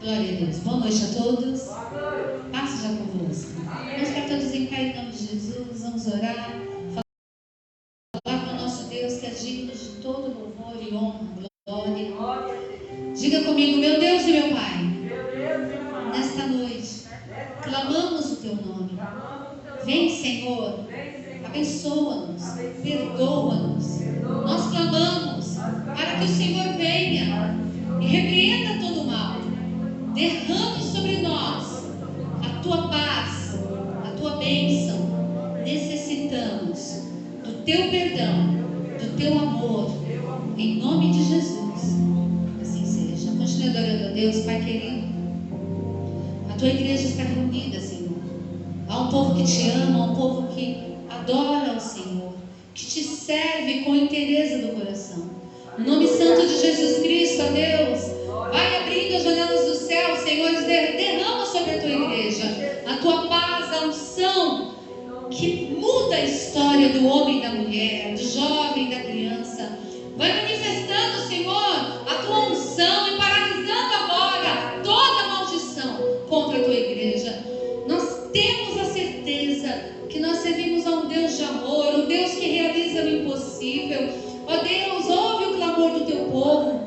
Glória a Deus. Boa noite a todos. Passo já convosco. Vamos para todos em pé em nome de Jesus. Vamos orar. Falar com o nosso Deus que é digno de todo louvor e honra, glória. Diga comigo, meu Deus e meu Pai. Nesta noite, clamamos o Teu nome. Vem, Senhor. Abençoa-nos. Perdoa-nos. Nós clamamos para que o Senhor venha e repreenda todo o mal. Derrame sobre nós a Tua paz, a Tua bênção. Necessitamos do Teu perdão, do Teu amor, em nome de Jesus. Assim seja. Continue adorando a Deus, Pai querido. A Tua igreja está reunida, Senhor. Há um povo que Te ama, há um povo que adora ao Senhor, que Te serve com inteireza do coração. No nome santo de Jesus Cristo, ó Deus, vai abrindo as janelas do céu, Senhor, derrama sobre a Tua igreja a Tua paz, a unção que muda a história do homem e da mulher, do jovem e da criança. Vai manifestando, Senhor, a Tua unção e paralisando agora toda maldição contra a Tua igreja. Nós temos a certeza que nós servimos a um Deus de amor, um Deus que realiza o impossível. Ó Deus, ouve o clamor do Teu povo,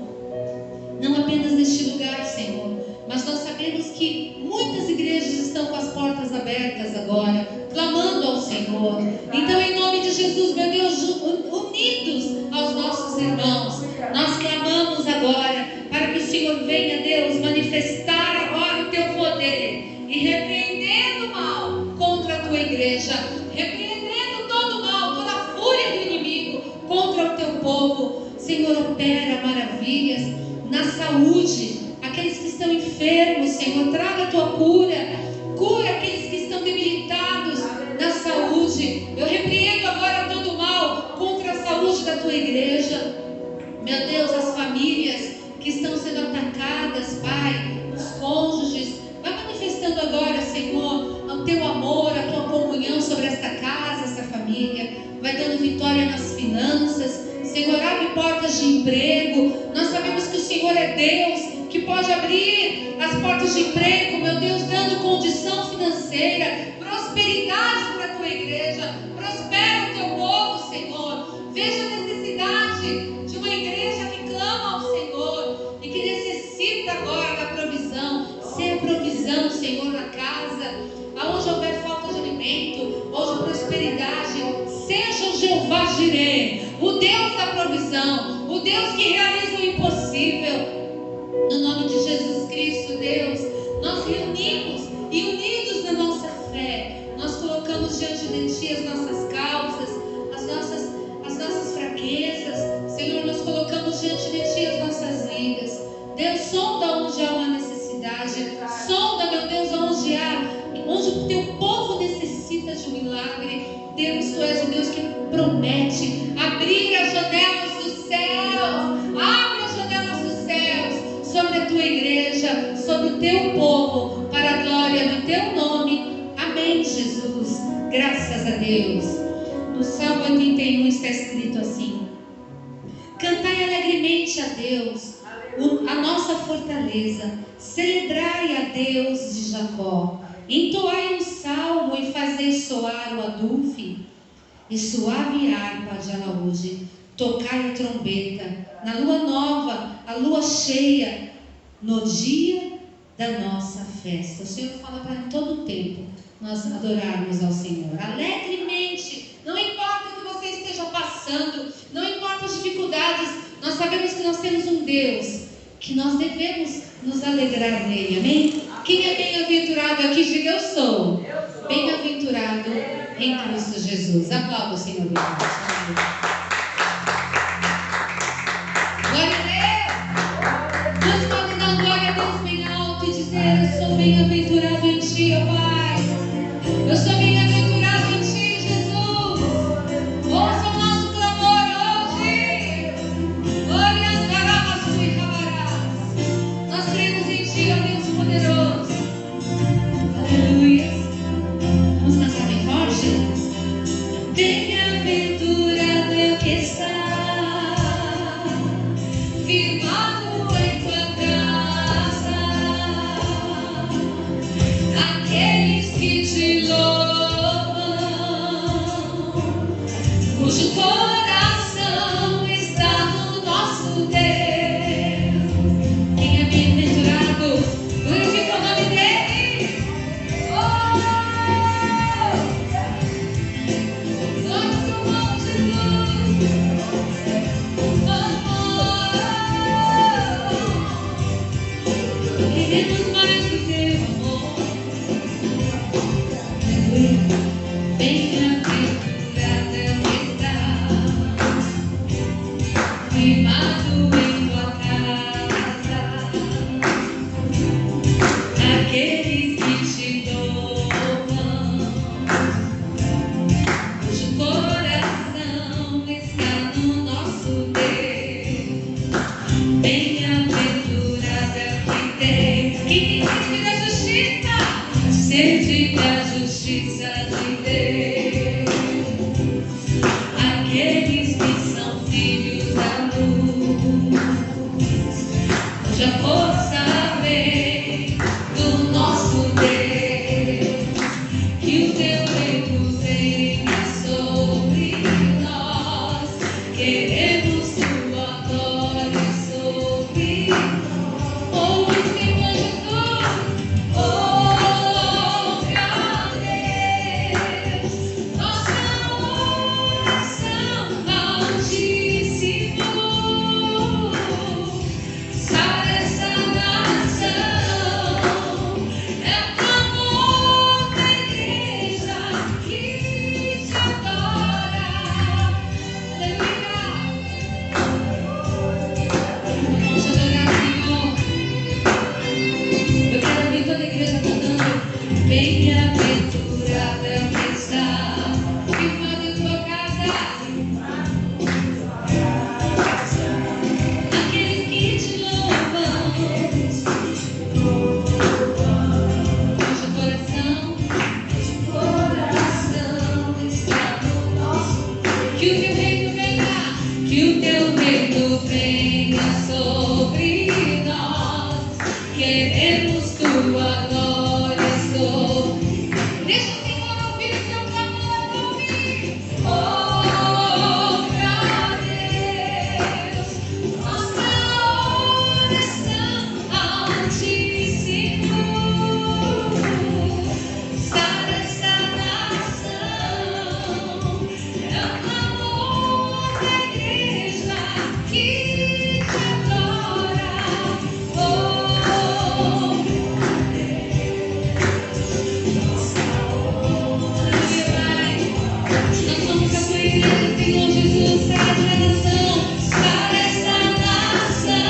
não apenas neste lugar, Senhor, mas nós sabemos que muitas igrejas estão com as portas abertas agora, clamando ao Senhor. Então, em nome de Jesus, meu Deus, unidos aos nossos irmãos, nós clamamos agora para que o Senhor venha, Deus, manifestar agora o Teu poder e repreendendo o mal contra a Tua igreja, repreendendo todo o mal, toda a fúria do inimigo contra o Teu povo. Senhor, opera maravilhas na saúde, aqueles que estão enfermos, Senhor, traga a Tua cura aqueles que estão debilitados na saúde. Eu repreendo agora todo o mal contra a saúde da Tua igreja. Meu Deus, as famílias que estão sendo atacadas, Pai, os cônjuges, vai manifestando agora, Senhor, o Teu amor, a Tua comunhão sobre esta casa, esta família, vai dando vitória nas finanças. Senhor, abre portas de emprego. Nós sabemos que o Senhor é Deus que pode abrir as portas de emprego, meu Deus, dando condição financeira, prosperidade para a Tua igreja. Prospera o Teu povo, Senhor. Veja a necessidade de uma igreja que clama ao Senhor e que necessita agora da provisão. Ser provisão, Senhor, na casa, aonde houver falta de alimento ou de prosperidade, seja o Jeová Jireh, o Deus da provisão, o Deus que realiza o impossível. No nome de Jesus Cristo, Deus, nós reunimos e unidos na nossa fé, nós colocamos diante de Ti as nossas causas, as nossas fraquezas. Senhor, nós colocamos diante de Ti as nossas vidas. Deus, sonda onde há uma necessidade, sonda, meu Deus, onde o Teu povo necessita de um milagre. Deus, Tu és o Deus que promete abrir as janelas dos céus. Abre as janelas dos céus sobre a Tua igreja, sobre o Teu povo, para a glória do Teu nome. Amém, Jesus. Graças a Deus. No Salmo 81 está escrito assim: cantai alegremente a Deus, a nossa fortaleza, celebrai a Deus de Jacó, entoai um salmo e fazei soar o adufe e suave harpa de alaúde, tocai a trombeta na lua nova, a lua cheia, no dia da nossa festa. O Senhor fala para todo o tempo nós adorarmos ao Senhor alegremente. Não importa o que você esteja passando, não importa as dificuldades, nós sabemos que nós temos um Deus que nós devemos nos alegrar nele. Amém? Quem é bem-aventurado aqui, diga eu sou bem-aventurado em Cristo Jesus. Aplauda o Senhor. Glória a Deus. Nós podemos dar glória a Deus bem alto e dizer: eu sou bem-aventurado em Ti, ó Pai. Eu sou bem-aventurado em Ti, Jesus. Ouça o nosso clamor hoje. Glória a Deus e cabarás. Nós cremos em Ti, ó Deus poderoso. Aleluia. Vamos cantar bem forte? Bem-aventurado é o que está firmado em Tua graça. Bem-aventurada está, firmado em tua casa, aqueles que te louvam, cujo coração está no nosso Deus. Bem-aventurada que tem sede da justiça, sede da justiça de Deus. Aqueles que são filhos da luz, cuja força vem do nosso Deus. Que o teu reino venha sobre nós, queremos tua glória sobre nós. Oh, Senhor Jesus, oh, meu Deus, nossa oração altíssimo, sara essa nação, é o clamor da igreja que te adora. Aleluia. Vamos adorar, Senhor. Eu quero ouvir toda a igreja cantando. Bem-aventurada que está, firmado em tua casa, aqueles que te louvam, cujo coração está no nosso. Que o teu reino venha, que o teu reino venha sobre nós. Queremos tua glória sobre. Deixa o Senhor ouvir o teu clamor, ouvir. Oh, meu Deus, nossa oração altíssimo, sara esta nação, é o clamor da igreja que te adora. Oh, nós somos a tua igreja, Senhor Jesus, sara esta nação, sara esta nação,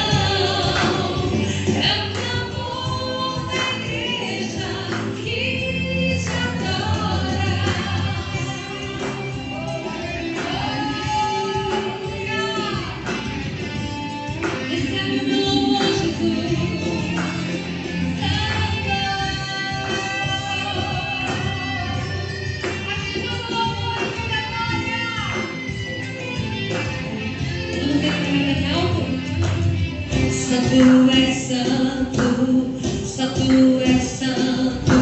é o clamor da igreja que te adora. Recebe o meu louvor, Jesus. Só tu és santo, só tu és santo,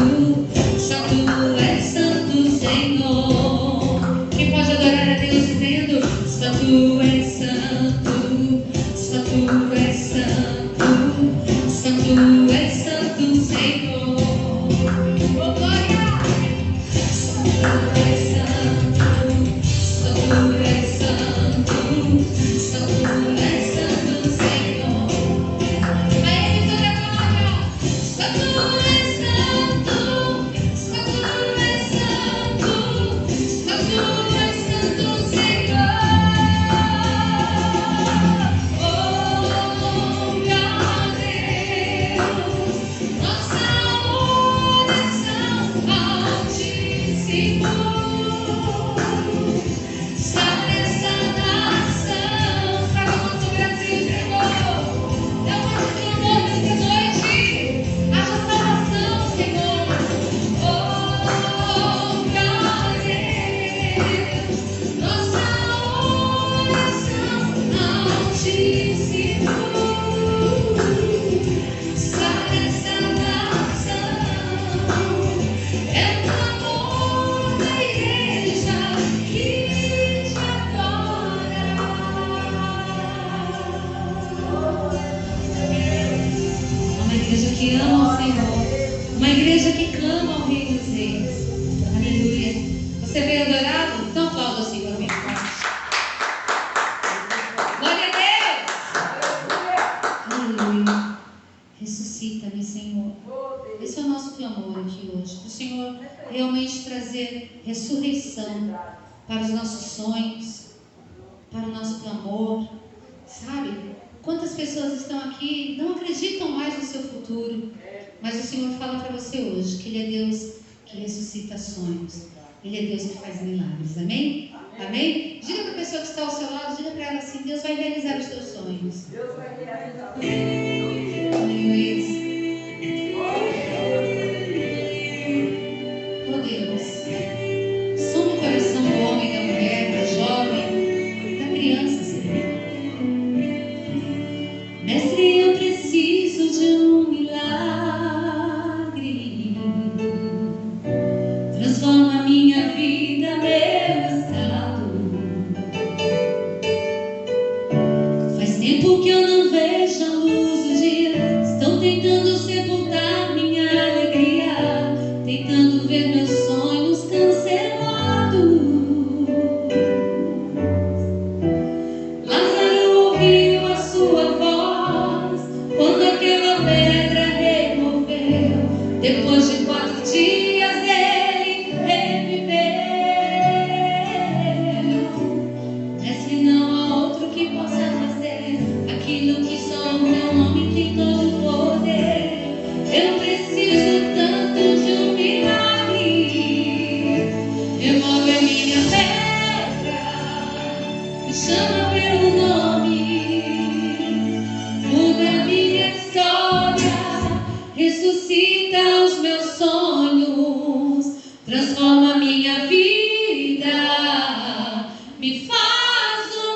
só tu és santo, Senhor. Quem pode adorar a Deus dizendo: só tu és santo, só tu és santo, só tu és santo, Senhor. Oh, glória! Só tu és santo, só tu és santo, só tu és santo, Senhor. A Ele toda trazer ressurreição para os nossos sonhos, para o nosso clamor, sabe? Quantas pessoas estão aqui não acreditam mais no seu futuro, mas o Senhor fala para você hoje que Ele é Deus que ressuscita sonhos, Ele é Deus que faz milagres, amém? Amém? Diga para a pessoa que está ao seu lado, diga para ela assim: Deus vai realizar os teus sonhos. Deus vai realizar os teus sonhos. Aleluia. Oh Deus, som no coração do homem, da mulher, da jovem, da criança, Senhor. Mestre, eu preciso de um milagre. Transforma a minha vida, meu estado. Faz tempo que eu não vejo a luz do dia. Estão tentando sepultar minha alegria, tentando ver meus sonhos cancelados. Lázaro ouviu a sua voz quando aquela pedra removeu. Depois de 4 dias ele reviveu. Mestre, não há outro que possa fazer aquilo que só o teu nome tem todo o poder. Eu preciso tanto de um milagre. Remove a minha pedra, me chama pelo nome, muda a minha história, ressuscita os meus sonhos, transforma a minha vida, me faz um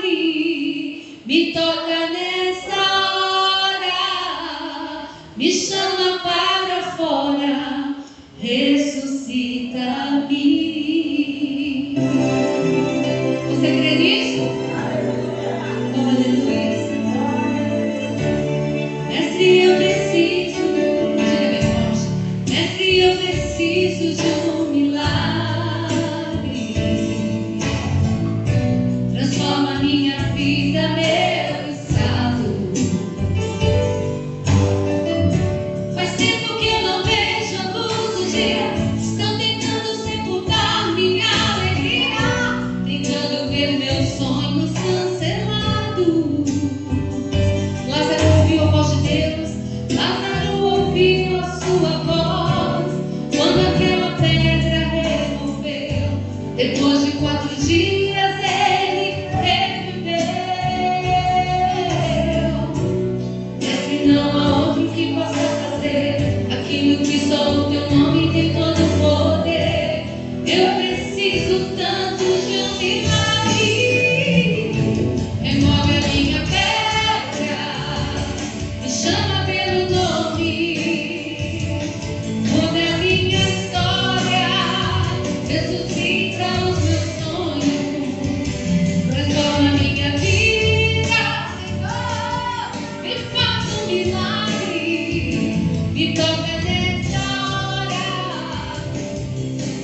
milagre, me toca nessa hora, me chama para fora, ressuscita-me. Você crê nisso? Oh, aleluia. Mestre, eu preciso, diga bem forte, mestre, eu preciso de um milagre. Transforma a minha vida, meu estado. Faz tempo que eu não vejo a luz do dia. Estão tentando sepultar minha alegria, tentando ver meus sonhos cancelados. Lázaro ouviu a voz de Deus, Lázaro ouviu a sua voz quando aquela pedra removeu. Depois de 4 dias ele reviveu. Mestre, não há outro que possa fazer aquilo que só o teu nome tem todo o poder. Eu preciso tanto de um milagre. Remove a minha pedra, me chama pelo nome, muda a minha história, ressuscita os meus sonhos, transforma a minha vida, Senhor, me faz um milagre, me toca nessa hora,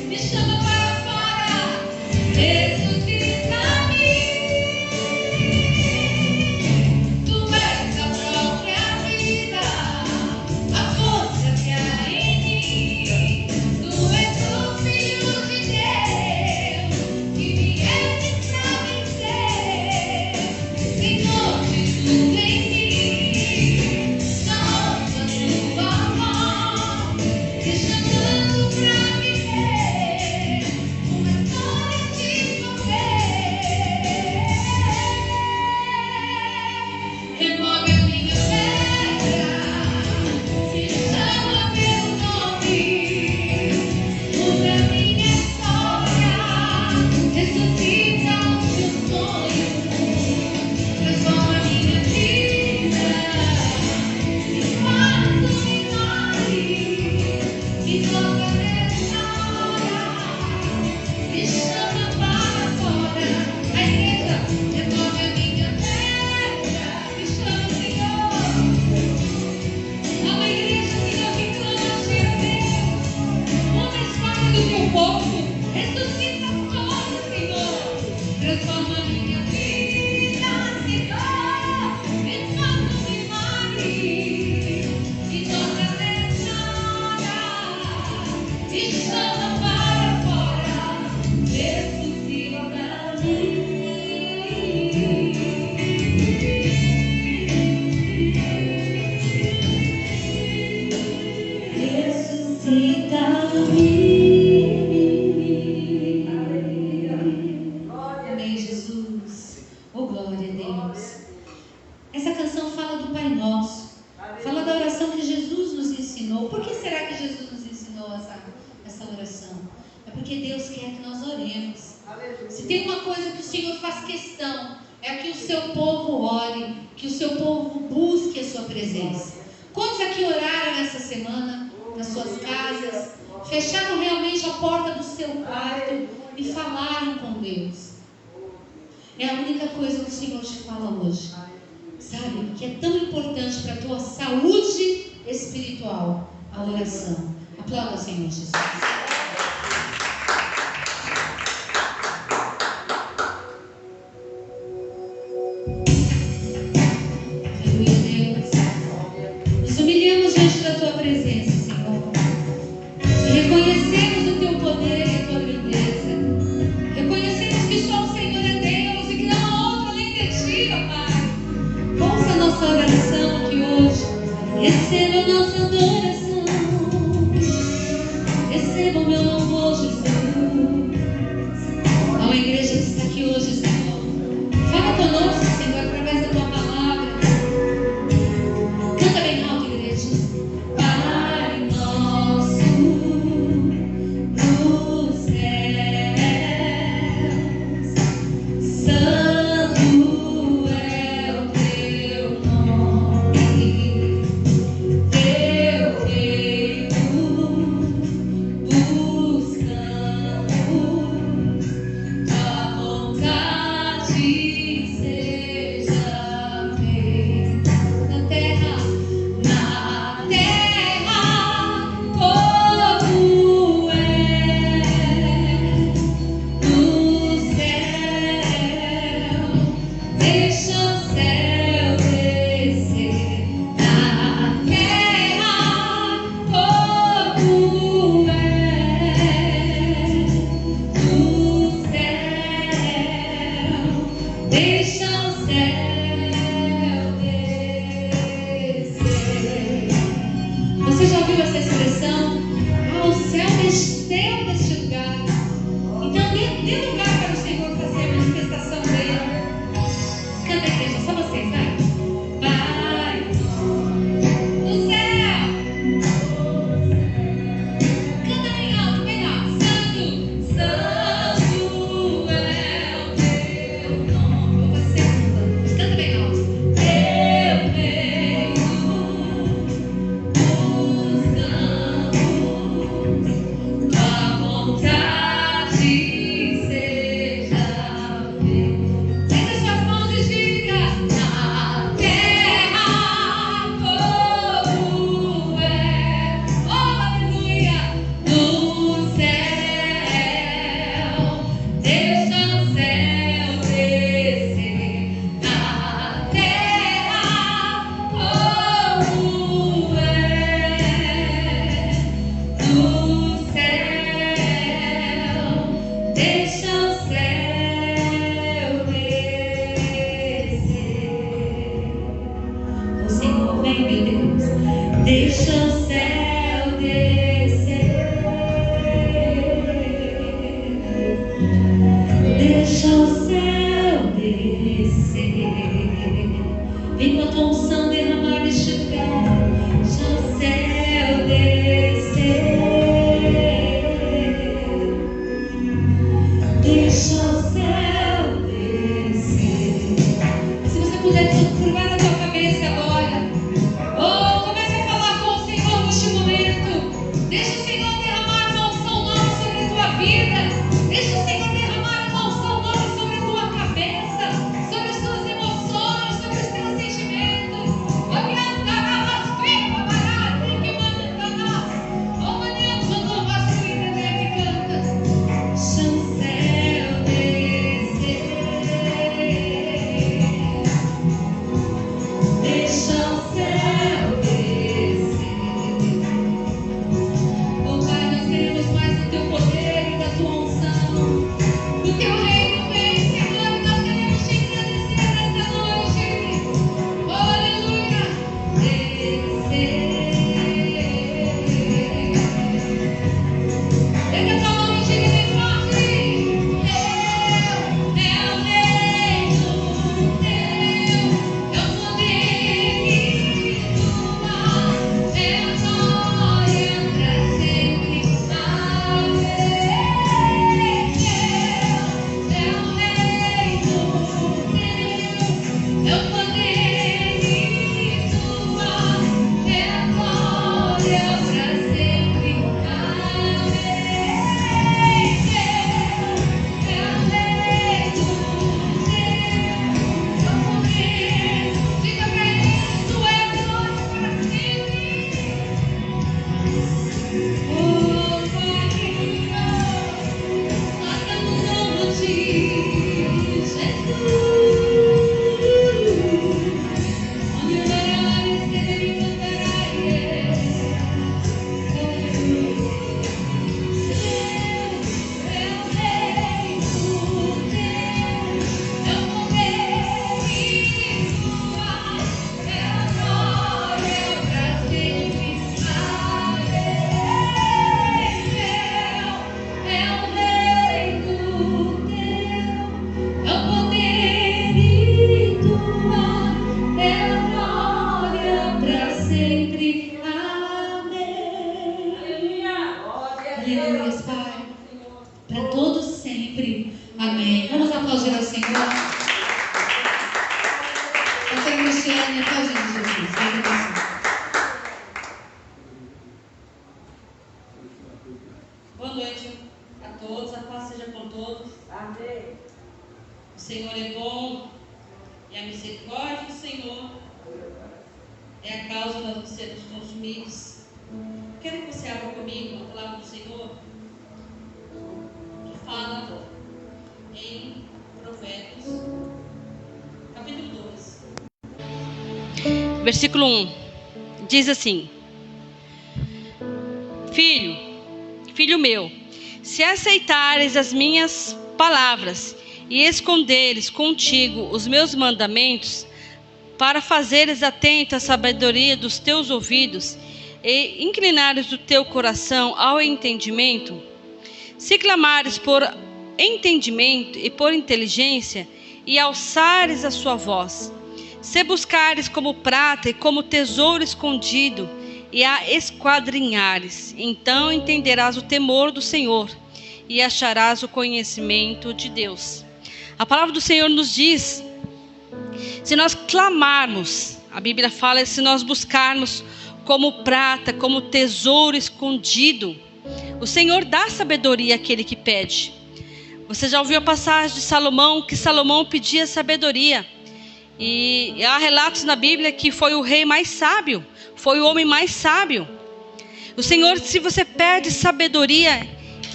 me chama para fora, ressuscita-me. Tu és a própria vida, a força que há em mim. Tu és o Filho de Deus, que vieste pra vencer. Senhor Jesus em mim, na honra tua mão, me chamando pra viver uma história de poder. Remove a minha pedra, me chama pelo nome, muda a minha história, ressuscita os meus sonhos, transforma a minha vida, me faz um milagre, me toca nessa hora, me chama para fora. A igreja, remove a minha pedra, me chama, Senhor. Há uma igreja, Senhor, que clama a ti, Deus. Muda a história do teu povo, ressuscita todos, Senhor. Transforma a minha vida, Senhor. Me faz um milagre, me toca nessa hora, me chama Porque Deus quer que nós oremos. Se tem uma coisa que o Senhor faz questão, é que o seu povo ore, que o seu povo busque a sua presença. Quantos aqui oraram essa semana, nas suas casas, fecharam realmente a porta do seu quarto e falaram com Deus? É a única coisa que o Senhor te fala hoje. Sabe, que é tão importante para a tua saúde espiritual, a oração. Aplauda o Senhor Jesus. Reconhecemos o teu poder e a tua grandeza. Reconhecemos que só o Senhor é Deus e que não há outro além de ti, ó Pai. Ouça a nossa oração aqui hoje. Receba a nossa adoração. Receba o meu louvor, Jesus. Ó igreja que está aqui hoje, Senhor. Fala conosco, Senhor, através da tua palavra. Canta bem alto, igreja. Pai nosso. Você já ouviu essa expressão? Ah, o céu desceu neste lugar. Então dê lugar para o Senhor fazer a manifestação dele. Canta, igreja, só vocês, vai. Pai do céu. Canta bem alto, bem alto. Santo, santo é o teu nome. Ou você canta, canta bem alto. Eu venho. A vontade seja feita. Estenda suas mãos e diga: na terra como é. Oh, aleluia! No céu, deixa o céu descer. Na terra como é. No céu, deixa o céu descer. O Senhor vem, meu Deus, deixa o céu descer. Deixa o céu descer. Vem com a tua unção derramar neste lugar. Deixa o céu descer. Deixa o céu descer. Se você puder curvar a tua cabeça agora. Oh, comece a falar com o Senhor neste momento. Deixa o Senhor derramar uma unção nova sobre a tua vida. Deixa o Senhor derramar uma unção nova sobre a tua cabeça, sobre as tuas emoções, sobre os teus sentimentos. Deixa o céu descer. Oh Pai, nós queremos mais do teu poder e da tua unção. para todos sempre. Amém. Vamos aplaudir ao Senhor. Pastor Cristiane, aplaudindo Jesus. Vai abençoar. Boa noite a todos, a paz seja com todos. Amém. O Senhor é bom e a misericórdia do Senhor é a causa de nós não sermos consumidos. Quero que você abra comigo a palavra do Senhor, que fala em Provérbios, capítulo 2. Versículo 1 diz assim: Filho meu, se aceitares as minhas palavras e esconderes contigo os meus mandamentos, para fazeres atento à sabedoria dos teus ouvidos e inclinares o teu coração ao entendimento, se clamares por entendimento e por inteligência e alçares a sua voz, se buscares como prata e como tesouro escondido e a esquadrinhares, então entenderás o temor do Senhor e acharás o conhecimento de Deus. A palavra do Senhor nos diz, se nós clamarmos, a Bíblia fala, se nós buscarmos como prata, como tesouro escondido, o Senhor dá sabedoria àquele que pede. Você já ouviu a passagem de Salomão, que Salomão pedia sabedoria. E há relatos na Bíblia que foi o rei mais sábio, foi o homem mais sábio. O Senhor, se você pede sabedoria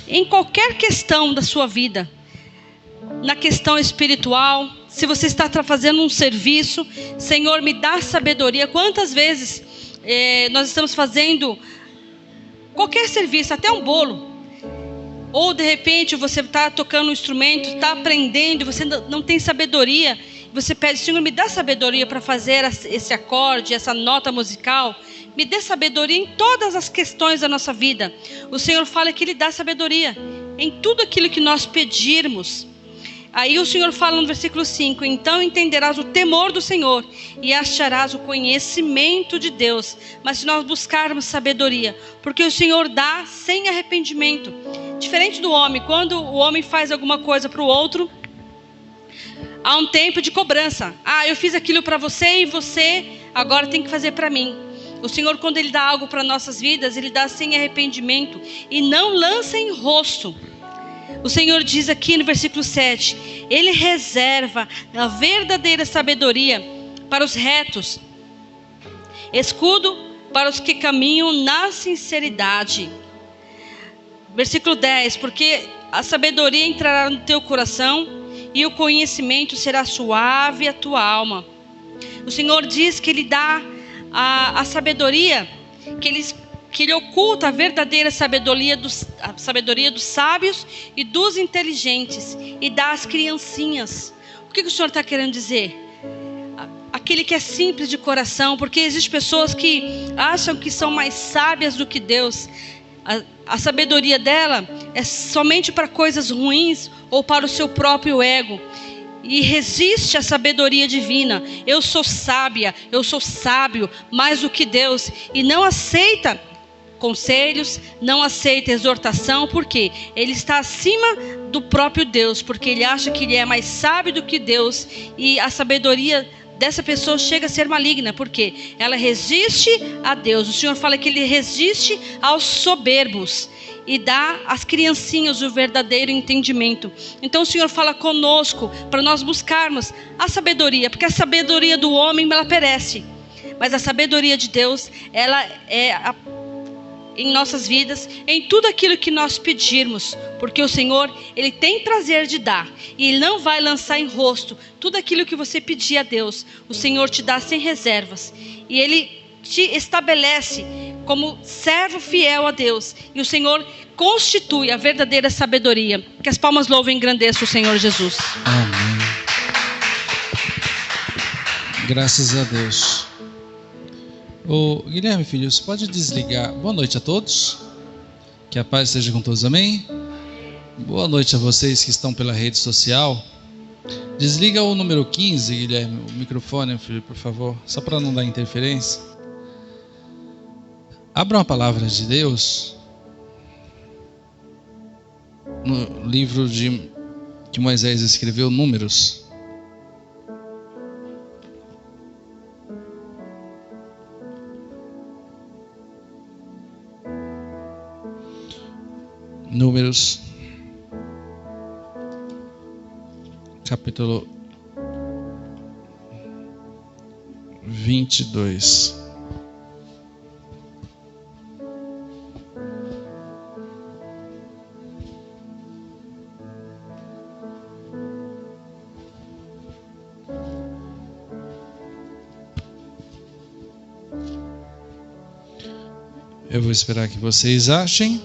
em qualquer questão da sua vida, na questão espiritual, se você está fazendo um serviço, Senhor, me dá sabedoria. Quantas vezes nós estamos fazendo qualquer serviço, até um bolo, ou de repente você está tocando um instrumento, está aprendendo, você não tem sabedoria, você pede, Senhor, me dá sabedoria para fazer esse acorde, essa nota musical, me dê sabedoria em todas as questões da nossa vida. O Senhor fala que Ele dá sabedoria em tudo aquilo que nós pedirmos. Aí o Senhor fala no versículo 5, então entenderás o temor do Senhor e acharás o conhecimento de Deus. Mas se nós buscarmos sabedoria, porque o Senhor dá sem arrependimento. Diferente do homem, quando o homem faz alguma coisa para o outro, há um tempo de cobrança. Eu fiz aquilo para você e você agora tem que fazer para mim. O Senhor, quando Ele dá algo para nossas vidas, Ele dá sem arrependimento e não lança em rosto. O Senhor diz aqui no versículo 7, Ele reserva a verdadeira sabedoria para os retos, escudo para os que caminham na sinceridade. Versículo 10, porque a sabedoria entrará no teu coração e o conhecimento será suave à tua alma. O Senhor diz que Ele dá a sabedoria, que Ele oculta a verdadeira sabedoria dos sábios e dos inteligentes e dá às criancinhas. O que o Senhor está querendo dizer? Aquele que é simples de coração, porque existem pessoas que acham que são mais sábias do que Deus. A sabedoria dela é somente para coisas ruins ou para o seu próprio ego. E resiste à sabedoria divina. Eu sou sábia, eu sou sábio mais do que Deus. E não aceita conselhos, não aceita exortação, porque ele está acima do próprio Deus, porque ele acha que ele é mais sábio do que Deus, e a sabedoria dessa pessoa chega a ser maligna, porque ela resiste a Deus. O Senhor fala que Ele resiste aos soberbos e dá às criancinhas o verdadeiro entendimento. Então o Senhor fala conosco para nós buscarmos a sabedoria, porque a sabedoria do homem ela perece, mas a sabedoria de Deus ela é em nossas vidas, em tudo aquilo que nós pedirmos, porque o Senhor, Ele tem prazer de dar, e Ele não vai lançar em rosto tudo aquilo que você pedir a Deus. O Senhor te dá sem reservas, e Ele te estabelece como servo fiel a Deus, e o Senhor constitui a verdadeira sabedoria. Que as palmas louvem e engrandeçam o Senhor Jesus. Amém. Graças a Deus. Ô, Guilherme, filho, você pode desligar? Boa noite a todos. Que a paz esteja com todos, amém? Boa noite a vocês que estão pela rede social. Desliga o número 15, Guilherme, o microfone, filho, por favor, só para não dar interferência. Abra uma palavra de Deus no livro que Moisés escreveu, Números. Números, capítulo 22. Eu vou esperar que vocês achem.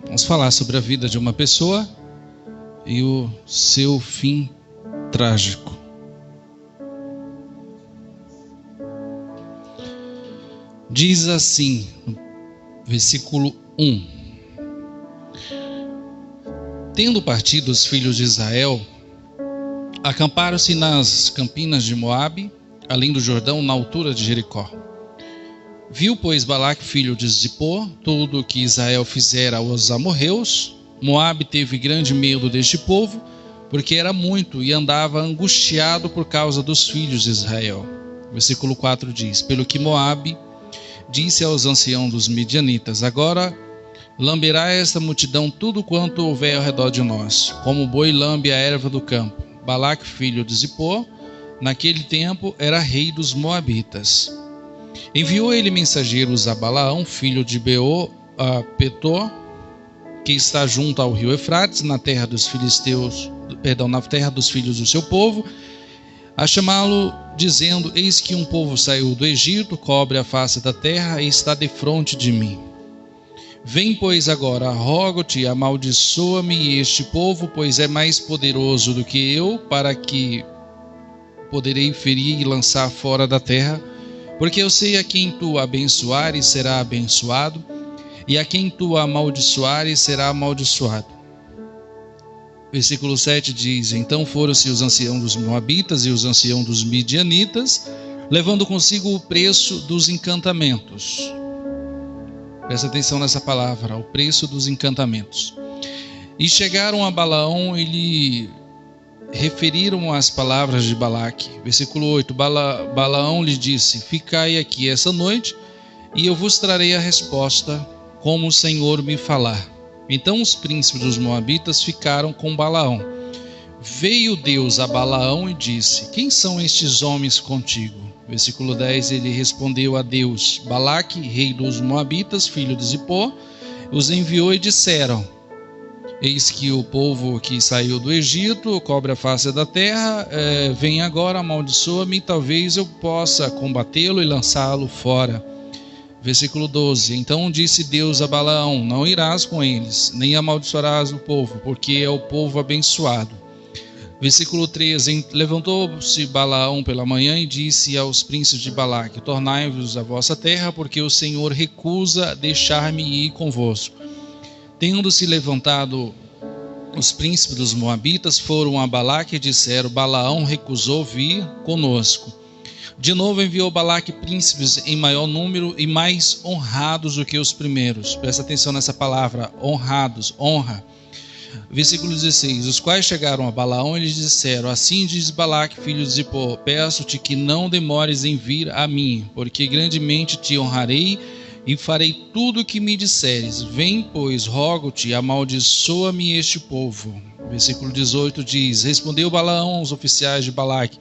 Vamos falar sobre a vida de uma pessoa e o seu fim trágico. Diz assim, versículo 1: Tendo partido os filhos de Israel, acamparam-se nas campinas de Moabe, além do Jordão, na altura de Jericó. Viu, pois, Balaque, filho de Zippor, tudo o que Israel fizera aos amorreus. Moabe teve grande medo deste povo, porque era muito, e andava angustiado por causa dos filhos de Israel. Versículo 4 diz: Pelo que Moabe disse aos anciãos dos midianitas: Agora lamberá esta multidão tudo quanto houver ao redor de nós, como o boi lambe a erva do campo. Balaque, filho de Zippor, naquele tempo era rei dos Moabitas. Enviou ele mensageiros a Balaão, filho de Beor, a Petor, que está junto ao rio Eufrates, na terra dos filisteus, na terra dos filhos do seu povo, a chamá-lo, dizendo: Eis que um povo saiu do Egito, cobre a face da terra e está defronte de mim. Vem, pois, agora, rogo-te, amaldiçoa-me este povo, pois é mais poderoso do que eu, para que poderei ferir e lançar fora da terra. Porque eu sei a quem tu abençoares será abençoado, e a quem tu amaldiçoares será amaldiçoado. Versículo 7 diz: Então foram-se os anciãos dos Moabitas e os anciãos dos Midianitas, levando consigo o preço dos encantamentos. Presta atenção nessa palavra, o preço dos encantamentos. E chegaram a Balaão e lhe referiram as palavras de Balaque. Versículo 8: Balaão lhe disse: Ficai aqui essa noite, e eu vos trarei a resposta, como o Senhor me falar. Então os príncipes dos Moabitas ficaram com Balaão. Veio Deus a Balaão e disse: Quem são estes homens contigo? Versículo 10, ele respondeu a Deus: Balaque, rei dos Moabitas, filho de Zippor, os enviou e disseram: Eis que o povo que saiu do Egito cobre a face da terra, vem agora, amaldiçoa-me, talvez eu possa combatê-lo e lançá-lo fora. Versículo 12, então disse Deus a Balaão: Não irás com eles, nem amaldiçoarás o povo, porque é o povo abençoado. Versículo 13, levantou-se Balaão pela manhã e disse aos príncipes de Balaque: Tornai-vos à vossa terra, porque o Senhor recusa deixar-me ir convosco. Tendo-se levantado os príncipes dos Moabitas, foram a Balaque e disseram: Balaão recusou vir conosco. De novo enviou Balaque príncipes em maior número e mais honrados do que os primeiros. Presta atenção nessa palavra, honrados, honra. Versículo 16, os quais chegaram a Balaão e lhes disseram: Assim diz Balaque, filho de Zippor, peço-te que não demores em vir a mim, porque grandemente te honrarei e farei tudo o que me disseres. Vem, pois, rogo-te, amaldiçoa-me este povo. Versículo 18 diz: Respondeu Balaão aos oficiais de Balaque: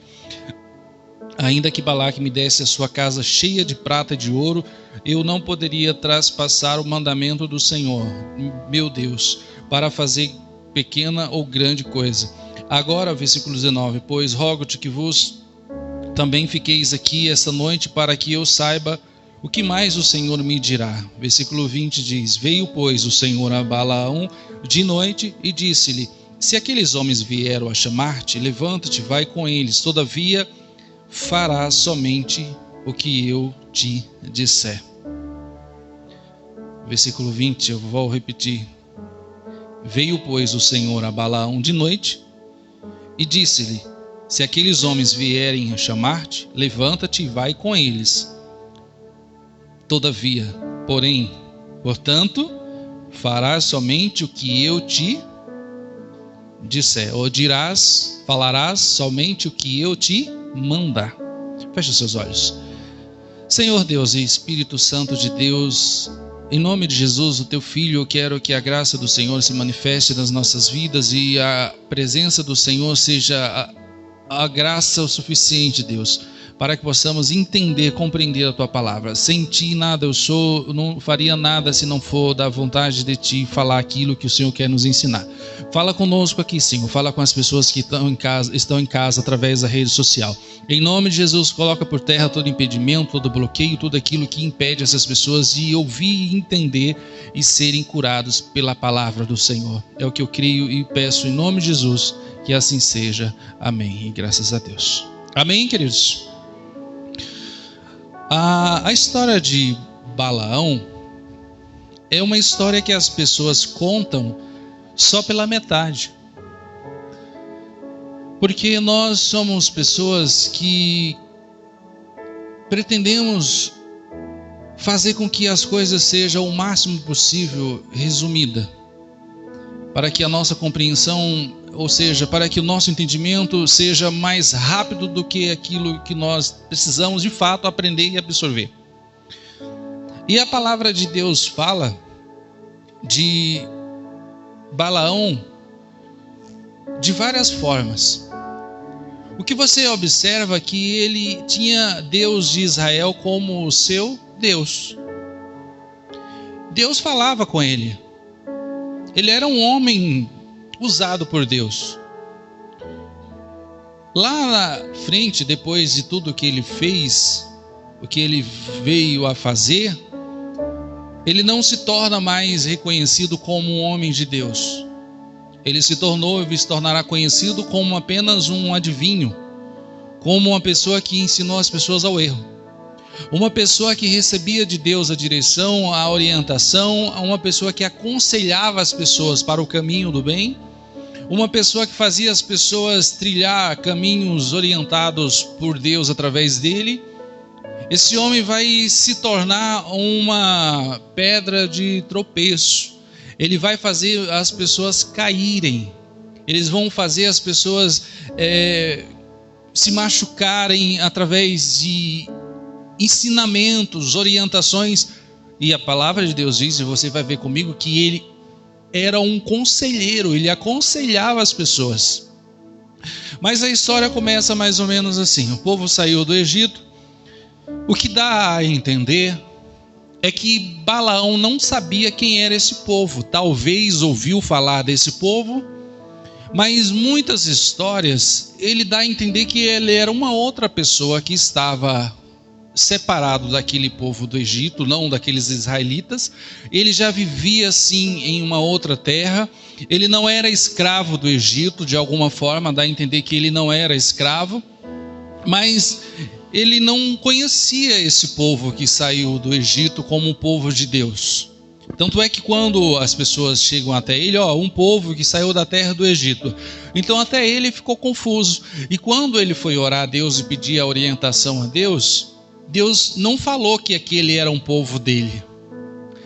Ainda que Balaque me desse a sua casa cheia de prata e de ouro, eu não poderia traspassar o mandamento do Senhor, meu Deus, para fazer pequena ou grande coisa. Agora, versículo 19, pois rogo-te que vos também fiqueis aqui essa noite, para que eu saiba o que mais o Senhor me dirá. Versículo 20 diz: Veio, pois, o Senhor a Balaão de noite e disse-lhe: Se aqueles homens vieram a chamar-te, levanta-te, vai com eles, todavia farás somente o que eu te disser. Versículo 20, eu vou repetir. Veio, pois, o Senhor a Balaão de noite e disse-lhe: Se aqueles homens vierem a chamar-te, levanta-te e vai com eles, Todavia, porém, portanto, farás somente o que eu te disser, ou falarás somente o que eu te mandar. Feche os seus olhos. Senhor Deus e Espírito Santo de Deus, em nome de Jesus, o teu Filho, eu quero que a graça do Senhor se manifeste nas nossas vidas e a presença do Senhor seja a graça o suficiente, Deus, para que possamos entender, compreender a tua palavra. Sem ti nada eu sou, eu não faria nada se não for da vontade de ti falar aquilo que o Senhor quer nos ensinar. Fala conosco aqui, Senhor, fala com as pessoas que estão em casa através da rede social. Em nome de Jesus, coloca por terra todo impedimento, todo bloqueio, tudo aquilo que impede essas pessoas de ouvir, entender e serem curados pela palavra do Senhor. É o que eu creio e peço em nome de Jesus, que assim seja. Amém. E graças a Deus. Amém, queridos? A história de Balaão é uma história que as pessoas contam só pela metade. Porque nós somos pessoas que pretendemos fazer com que as coisas sejam o máximo possível resumida, para que a nossa compreensão, ou seja, para que o nosso entendimento seja mais rápido do que aquilo que nós precisamos de fato aprender e absorver. E a palavra de Deus fala de Balaão de várias formas. O que você observa é que ele tinha Deus de Israel como o seu Deus. Deus falava com ele. Ele era um homem usado por Deus. Lá na frente, depois de tudo que ele fez, o que ele veio a fazer, ele não se torna mais reconhecido como um homem de Deus. Ele se tornará conhecido como apenas um adivinho, como uma pessoa que ensinou as pessoas ao erro. Uma pessoa que recebia de Deus a direção, a orientação, uma pessoa que aconselhava as pessoas para o caminho do bem, uma pessoa que fazia as pessoas trilhar caminhos orientados por Deus através dele. Esse homem vai se tornar uma pedra de tropeço. Ele vai fazer as pessoas caírem. Eles vão fazer as pessoas se machucarem através de ensinamentos, orientações. E a palavra de Deus diz, e você vai ver comigo, que ele era um conselheiro, ele aconselhava as pessoas. Mas a história começa mais ou menos assim. O povo saiu do Egito. O que dá a entender é que Balaão não sabia quem era esse povo. Talvez ouviu falar desse povo, mas muitas histórias ele dá a entender que ele era uma outra pessoa que estava separado daquele povo do Egito, não daqueles israelitas. Ele já vivia assim em uma outra terra. Ele não era escravo do Egito, de alguma forma dá a entender que ele não era escravo, mas ele não conhecia esse povo que saiu do Egito como um povo de Deus. Tanto é que quando as pessoas chegam até ele, um povo que saiu da terra do Egito. Então até ele ficou confuso. E quando ele foi orar a Deus e pedir a orientação a Deus, Deus não falou que aquele era um povo dele.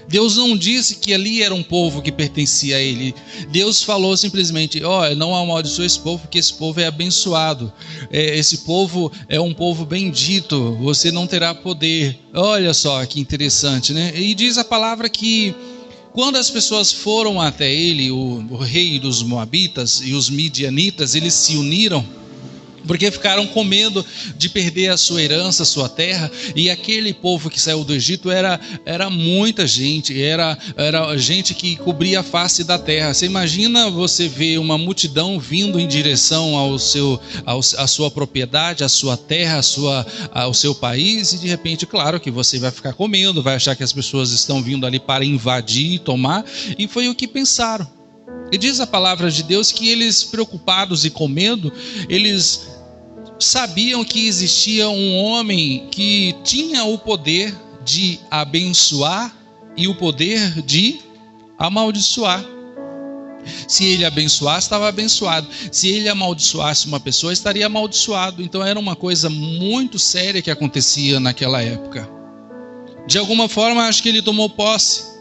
Deus não disse que ali era um povo que pertencia a ele. Deus falou simplesmente, não amaldiçoe esse povo, porque esse povo é abençoado. Esse povo é um povo bendito, você não terá poder. Olha só que interessante, né? E diz a palavra que quando as pessoas foram até ele, o rei dos Moabitas e os Midianitas, eles se uniram, porque ficaram com medo de perder a sua herança, a sua terra. E aquele povo que saiu do Egito era muita gente, era gente que cobria a face da terra. Você imagina você ver uma multidão vindo em direção à sua propriedade, à sua terra, ao seu país, e de repente, claro que você vai ficar com medo, vai achar que as pessoas estão vindo ali para invadir e tomar, e foi o que pensaram. E diz a palavra de Deus que eles, preocupados e com medo, eles sabiam que existia um homem que tinha o poder de abençoar e o poder de amaldiçoar. Se ele abençoasse, estava abençoado. Se ele amaldiçoasse uma pessoa, estaria amaldiçoado. Então era uma coisa muito séria que acontecia naquela época. De alguma forma, acho que ele tomou posse.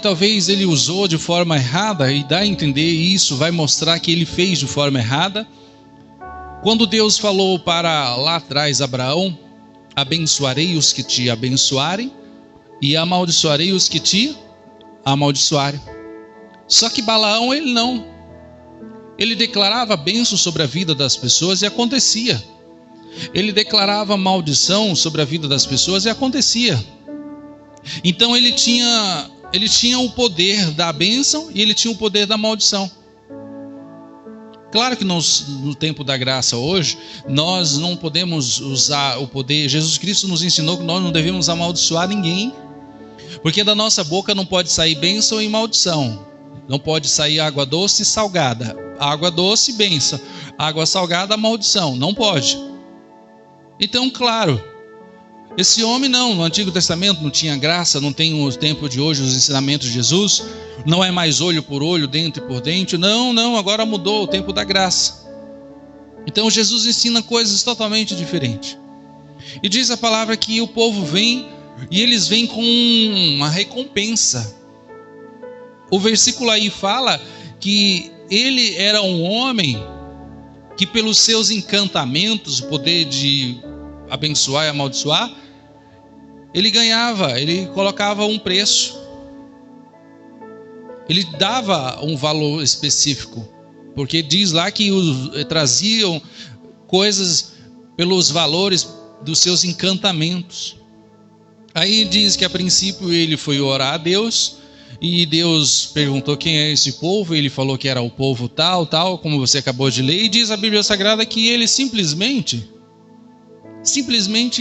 Talvez ele usou de forma errada, e dá a entender isso, vai mostrar que ele fez de forma errada. Quando Deus falou para lá atrás Abraão: abençoarei os que te abençoarem e amaldiçoarei os que te amaldiçoarem. Só que Balaão, ele não. Ele declarava bênção sobre a vida das pessoas e acontecia. Ele declarava maldição sobre a vida das pessoas e acontecia. Então ele tinha o poder da bênção e ele tinha o poder da maldição. Claro que no tempo da graça hoje, nós não podemos usar o poder. Jesus Cristo nos ensinou que nós não devemos amaldiçoar ninguém, porque da nossa boca não pode sair bênção e maldição. Não pode sair água doce e salgada. Água doce, bênção. Água salgada, maldição. Não pode. Então, claro, esse homem não, no Antigo Testamento não tinha graça, não tem o tempo de hoje, os ensinamentos de Jesus, não é mais olho por olho, dente por dente, não, agora mudou o tempo da graça. Então Jesus ensina coisas totalmente diferentes. E diz a palavra que o povo vem, e eles vêm com uma recompensa. O versículo aí fala que ele era um homem que pelos seus encantamentos, o poder de abençoar e amaldiçoar, ele colocava um preço, ele dava um valor específico, porque diz lá que traziam coisas pelos valores dos seus encantamentos. Aí diz que a princípio ele foi orar a Deus, e Deus perguntou quem é esse povo, ele falou que era o povo tal, como você acabou de ler, e diz a Bíblia Sagrada que ele simplesmente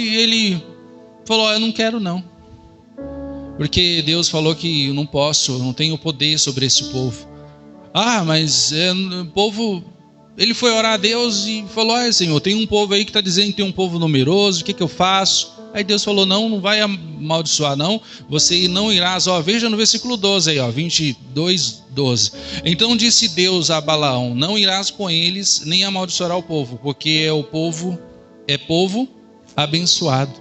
ele falou: eu não quero não, porque Deus falou que eu não posso, eu não tenho poder sobre esse povo. Mas o povo, ele foi orar a Deus e falou: Senhor, tem um povo aí que está dizendo que tem um povo numeroso, o que eu faço? Aí Deus falou: não vai amaldiçoar não, você não irás, veja no versículo 12 aí, 22, 12. Então disse Deus a Balaão: não irás com eles, nem amaldiçoará o povo, porque é povo abençoado.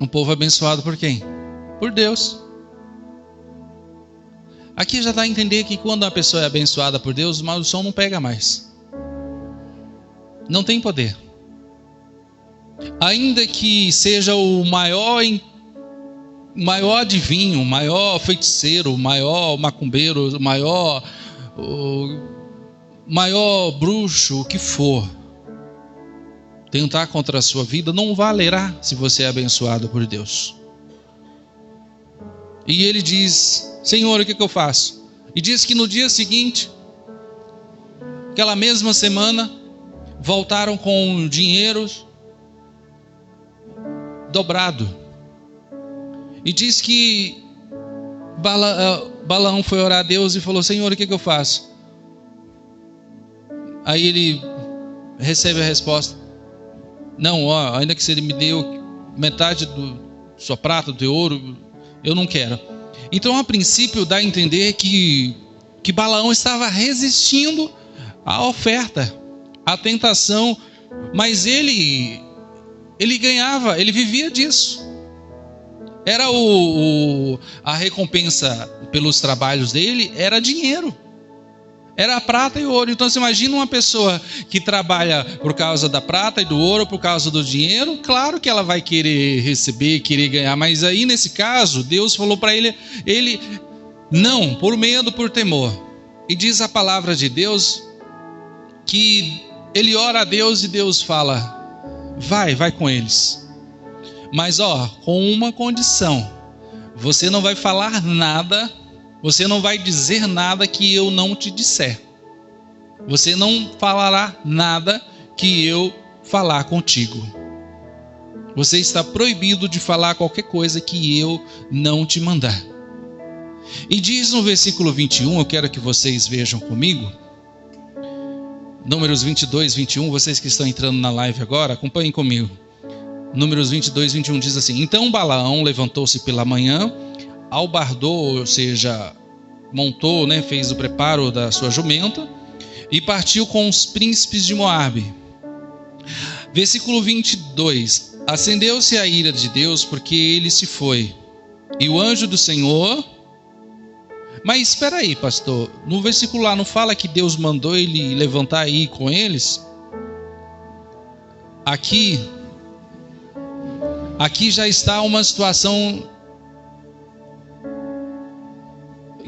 Um povo abençoado por quem? Por Deus. Aqui já dá a entender que quando a pessoa é abençoada por Deus, a maldição não pega mais. Não tem poder. Ainda que seja o maior adivinho, o maior feiticeiro, o maior macumbeiro, o maior bruxo, o que for, tentar contra a sua vida não valerá se você é abençoado por Deus. E ele diz: Senhor, o que eu faço? E diz que no dia seguinte, aquela mesma semana, voltaram com dinheiro dobrado. E diz que Balaão foi orar a Deus e falou: Senhor, o que eu faço? Aí ele recebe a resposta: não, ainda que você me deu metade do sua prata, do teu ouro, eu não quero. Então, a princípio, dá a entender que Balaão estava resistindo à oferta, à tentação, mas ele ganhava, ele vivia disso. Era a recompensa pelos trabalhos dele, era dinheiro. Era a prata e o ouro. Então você imagina uma pessoa que trabalha por causa da prata e do ouro, por causa do dinheiro, claro que ela vai querer receber, querer ganhar. Mas aí nesse caso, Deus falou para ele não, por medo, por temor. E diz a palavra de Deus que ele ora a Deus e Deus fala: vai com eles. Mas com uma condição: você não vai falar nada, você não vai dizer nada que eu não te disser. Você não falará nada que eu falar contigo. Você está proibido de falar qualquer coisa que eu não te mandar. E diz no versículo 21, eu quero que vocês vejam comigo, Números 22, 21, vocês que estão entrando na live agora, acompanhem comigo. Números 22, 21 diz assim: então Balaão levantou-se pela manhã, albardou, ou seja, montou, fez o preparo da sua jumenta e partiu com os príncipes de Moabe. Versículo 22: acendeu-se a ira de Deus porque ele se foi. E o anjo do Senhor... Mas espera aí, pastor. No versículo lá não fala que Deus mandou ele levantar e ir com eles? Aqui já está uma situação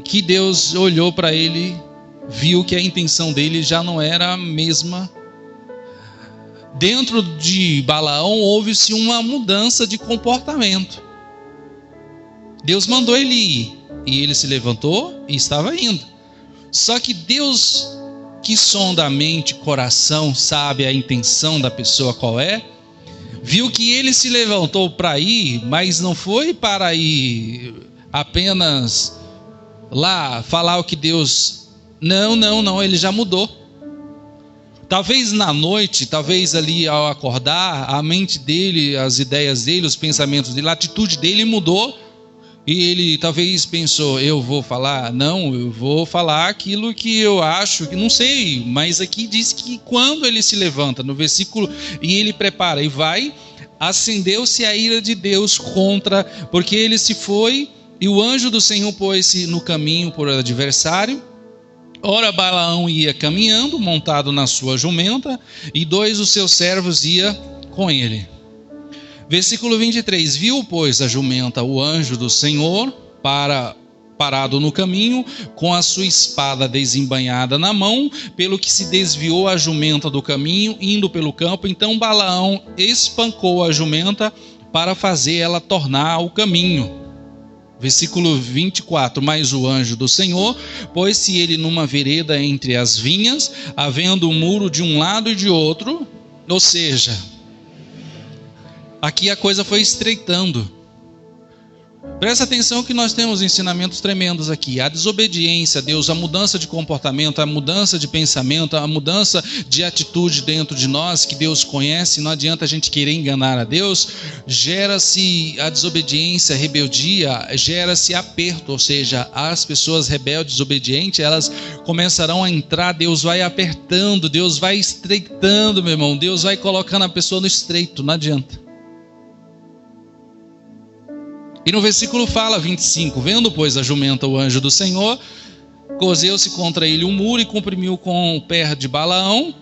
que Deus olhou para ele, viu que a intenção dele já não era a mesma. Dentro de Balaão houve-se uma mudança de comportamento. Deus mandou ele ir, e ele se levantou e estava indo. Só que Deus, que sonda a mente, coração, sabe a intenção da pessoa qual é, viu que ele se levantou para ir, mas não foi para ir apenas lá falar o que Deus... Não, ele já mudou. Talvez na noite, talvez ali ao acordar, a mente dele, as ideias dele, os pensamentos dele, a atitude dele mudou. E ele talvez pensou, eu vou falar? Não, eu vou falar aquilo que eu acho, que não sei. Mas aqui diz que quando ele se levanta, no versículo, e ele prepara e vai, acendeu-se a ira de Deus contra, porque ele se foi, e o anjo do Senhor pôs-se no caminho por adversário. Ora, Balaão ia caminhando, montado na sua jumenta, e 2 dos seus servos ia com ele. Versículo 23, viu, pois, a jumenta o anjo do Senhor parado no caminho, com a sua espada desembainhada na mão, pelo que se desviou a jumenta do caminho, indo pelo campo. Então Balaão espancou a jumenta para fazer ela tornar ao caminho. Versículo 24, mas o anjo do Senhor pôs-se ele numa vereda entre as vinhas, havendo um muro de um lado e de outro, ou seja... Aqui a coisa foi estreitando. Presta atenção que nós temos ensinamentos tremendos aqui. A desobediência a Deus, a mudança de comportamento, a mudança de pensamento, a mudança de atitude dentro de nós, que Deus conhece, não adianta a gente querer enganar a Deus. Gera-se a desobediência, a rebeldia, gera-se aperto, ou seja, as pessoas rebeldes, desobedientes, elas começarão a entrar, Deus vai apertando, Deus vai estreitando, meu irmão, Deus vai colocando a pessoa no estreito, não adianta. E no versículo fala 25, vendo pois a jumenta o anjo do Senhor, coseu-se contra ele um muro e comprimiu com o pé de Balaão,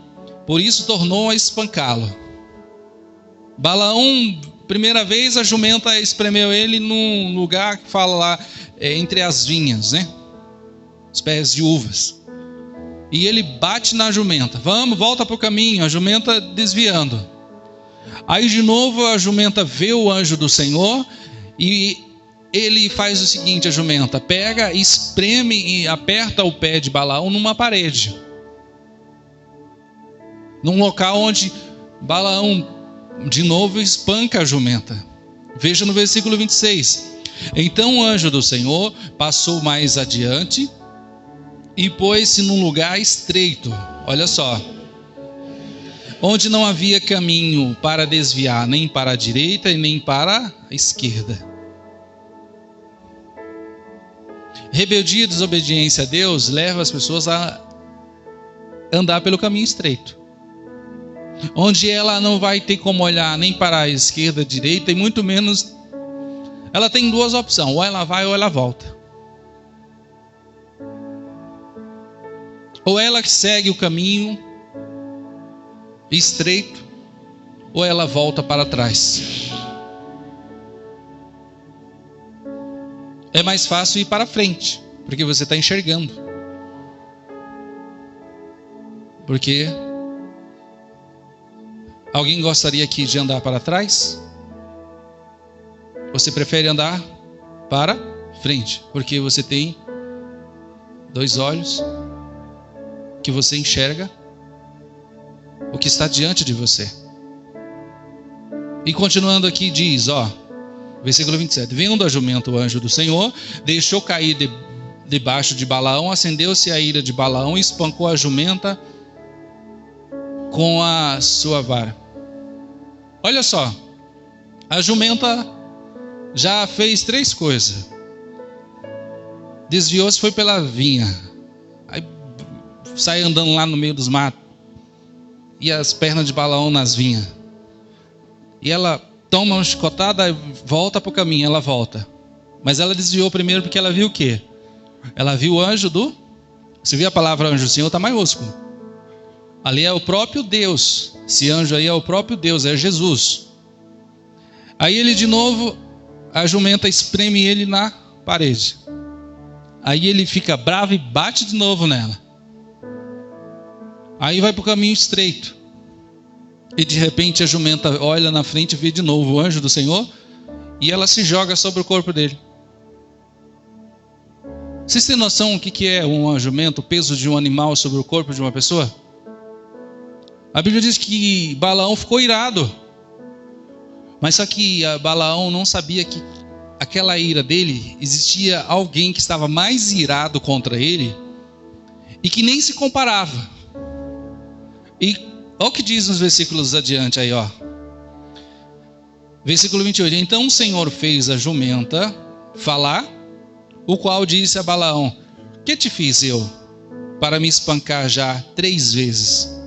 por isso tornou a espancá-lo. Balaão, primeira vez a jumenta espremeu ele num lugar que fala lá, entre as vinhas, né? Os pés de uvas. E ele bate na jumenta, volta para o caminho, a jumenta desviando. Aí de novo a jumenta vê o anjo do Senhor, e ele faz o seguinte, a jumenta pega, espreme e aperta o pé de Balaão numa parede. Num local onde Balaão de novo espanca a jumenta. Veja no versículo 26. Então o anjo do Senhor passou mais adiante e pôs-se num lugar estreito. Olha só. Onde não havia caminho para desviar, nem para a direita e nem para a esquerda. Rebeldia e desobediência a Deus leva as pessoas a andar pelo caminho estreito, onde ela não vai ter como olhar nem para a esquerda, direita, e muito menos, ela tem 2 opções, ou ela vai ou ela volta. Ou ela que segue o caminho estreito, ou ela volta para trás. É mais fácil ir para frente, porque você está enxergando. Porque alguém gostaria aqui de andar para trás? Você prefere andar para frente, porque você tem 2 olhos, que você enxerga o que está diante de você. E continuando aqui diz, versículo 27, vendo a jumenta o anjo do Senhor, deixou cair debaixo de Balaão, acendeu-se a ira de Balaão e espancou a jumenta com a sua vara. Olha só, a jumenta já fez 3 coisas. Desviou-se, foi pela vinha, aí sai andando lá no meio dos matos, e as pernas de Balaão nas vinhas. E ela toma uma chicotada, volta para o caminho, ela volta. Mas ela desviou primeiro porque ela viu o quê? Ela viu o anjo do... Você viu a palavra anjo do Senhor, está maiúsculo. Ali é o próprio Deus. Esse anjo aí é o próprio Deus, é Jesus. Aí ele de novo, a jumenta espreme ele na parede. Aí ele fica bravo e bate de novo nela. Aí vai para o caminho estreito. E de repente a jumenta olha na frente e vê de novo o anjo do Senhor. E ela se joga sobre o corpo dele. Vocês têm noção o que é uma jumenta, o peso de um animal sobre o corpo de uma pessoa? A Bíblia diz que Balaão ficou irado. Mas só que Balaão não sabia que aquela ira dele, existia alguém que estava mais irado contra ele e que nem se comparava. E olha o que diz nos versículos adiante aí, ó. Versículo 28. Então o Senhor fez a jumenta falar, o qual disse a Balaão: que te fiz eu para me espancar já 3 vezes?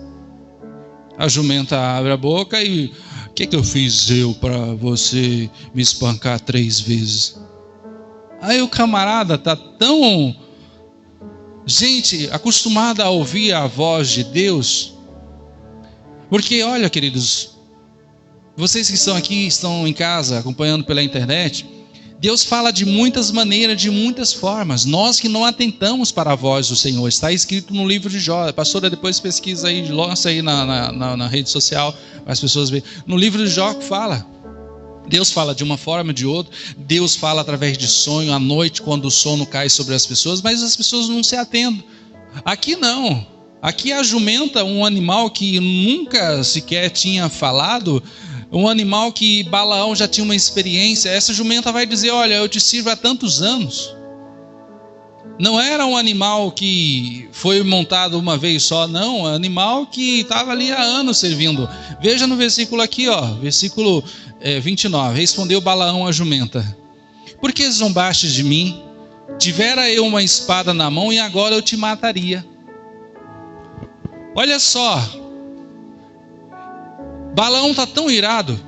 A jumenta abre a boca e: o que eu fiz eu para você me espancar 3 vezes? Aí o camarada está tão, gente, acostumado a ouvir a voz de Deus. Porque olha, queridos, vocês que estão aqui, estão em casa acompanhando pela internet, Deus fala de muitas maneiras, de muitas formas. Nós que não atentamos para a voz do Senhor. Está escrito no livro de Jó. A pastora depois pesquisa aí, lança aí na rede social, para as pessoas verem. No livro de Jó fala. Deus fala de uma forma, de outra. Deus fala através de sonho, à noite, quando o sono cai sobre as pessoas, mas as pessoas não se atentam. Aqui não. Aqui a jumenta, um animal que nunca sequer tinha falado, um animal que Balaão já tinha uma experiência. Essa jumenta vai dizer: olha, eu te sirvo há tantos anos. Não era um animal que foi montado uma vez só, não. É um animal que estava ali há anos servindo. Veja no versículo aqui, ó, versículo 29. Respondeu Balaão à jumenta: por que zombaste de mim? Tivera eu uma espada na mão e agora eu te mataria. Olha só, Balaão está tão irado,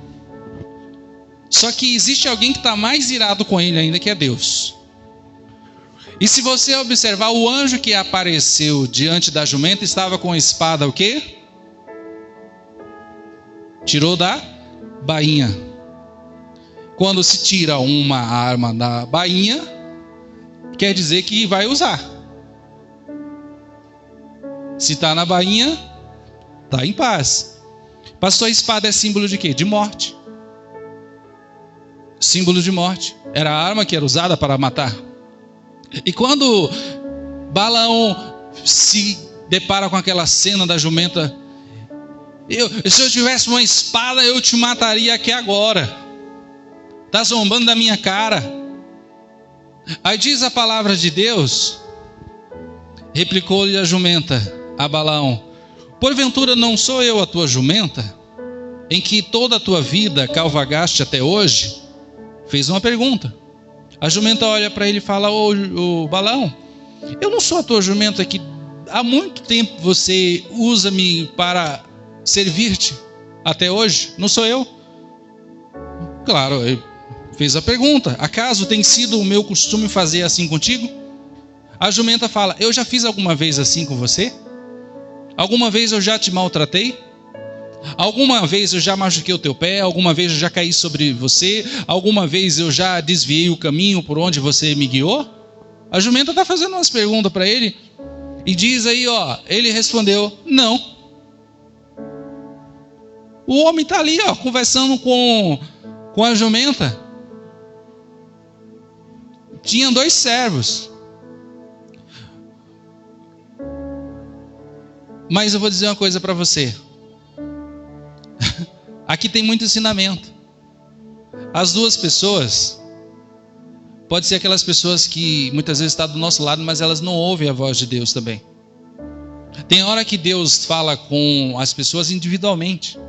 só que existe alguém que está mais irado com ele ainda, que é Deus. E se você observar, o anjo que apareceu diante da jumenta estava com a espada o quê? Tirou da bainha. Quando se tira uma arma da bainha, quer dizer que vai usar. Se está na bainha, está em paz. Pastor, a espada é símbolo de quê? De morte. Símbolo de morte. Era a arma que era usada para matar. E quando Balaão se depara com aquela cena da jumenta: se eu tivesse uma espada, eu te mataria aqui agora. Está zombando da minha cara. Aí diz a palavra de Deus, replicou-lhe a jumenta a Balaão: porventura não sou eu a tua jumenta, em que toda a tua vida cavalgaste até hoje? Fez uma pergunta. A jumenta olha para ele e fala: ô Balaão, eu não sou a tua jumenta que há muito tempo você usa-me para servir-te até hoje? Não sou eu? Claro, ele fez a pergunta: acaso tem sido o meu costume fazer assim contigo? A jumenta fala: eu já fiz alguma vez assim com você? Alguma vez eu já te maltratei? Alguma vez eu já machuquei o teu pé? Alguma vez eu já caí sobre você? Alguma vez eu já desviei o caminho por onde você me guiou? A jumenta está fazendo umas perguntas para ele. E diz aí, ó, ele respondeu: não. O homem está ali, ó, conversando com a jumenta. Tinha 2 servos. Mas eu vou dizer uma coisa para você. Aqui tem muito ensinamento. As 2 pessoas, pode ser aquelas pessoas que muitas vezes estão do nosso lado, mas elas não ouvem a voz de Deus também. Tem hora que Deus fala com as pessoas individualmente.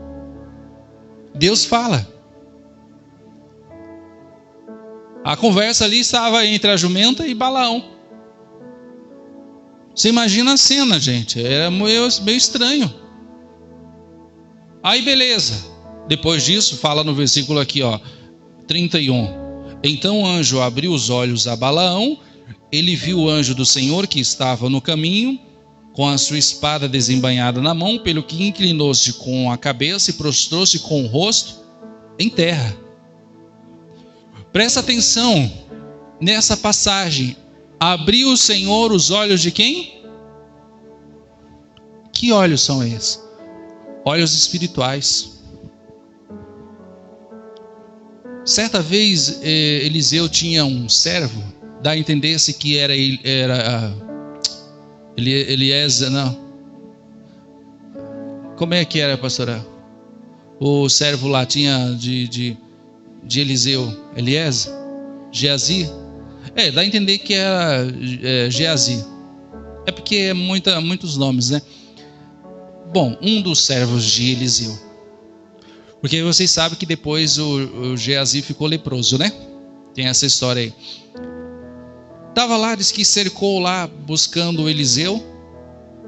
Deus fala. A conversa ali estava entre a jumenta e Balaão. Você imagina a cena, gente. Era meio estranho. Aí beleza. Depois disso, fala no versículo aqui, 31. Então o anjo abriu os olhos a Balaão, ele viu o anjo do Senhor que estava no caminho, com a sua espada desembainhada na mão, pelo que inclinou-se com a cabeça e prostrou-se com o rosto em terra. Presta atenção nessa passagem. Abriu o Senhor os olhos de quem? Que olhos são esses? Olhos espirituais. Certa vez Eliseu tinha um servo, dá a entender-se que era Eliezer, não. Como é que era, pastora? O servo lá tinha de Eliseu, Eliezer? Geazi? Dá a entender que era Geazi. É porque é muitos nomes, né? Bom, um dos servos de Eliseu. Porque vocês sabem que depois o Geazi ficou leproso, né? Tem essa história aí. Estava lá, diz que cercou lá buscando Eliseu.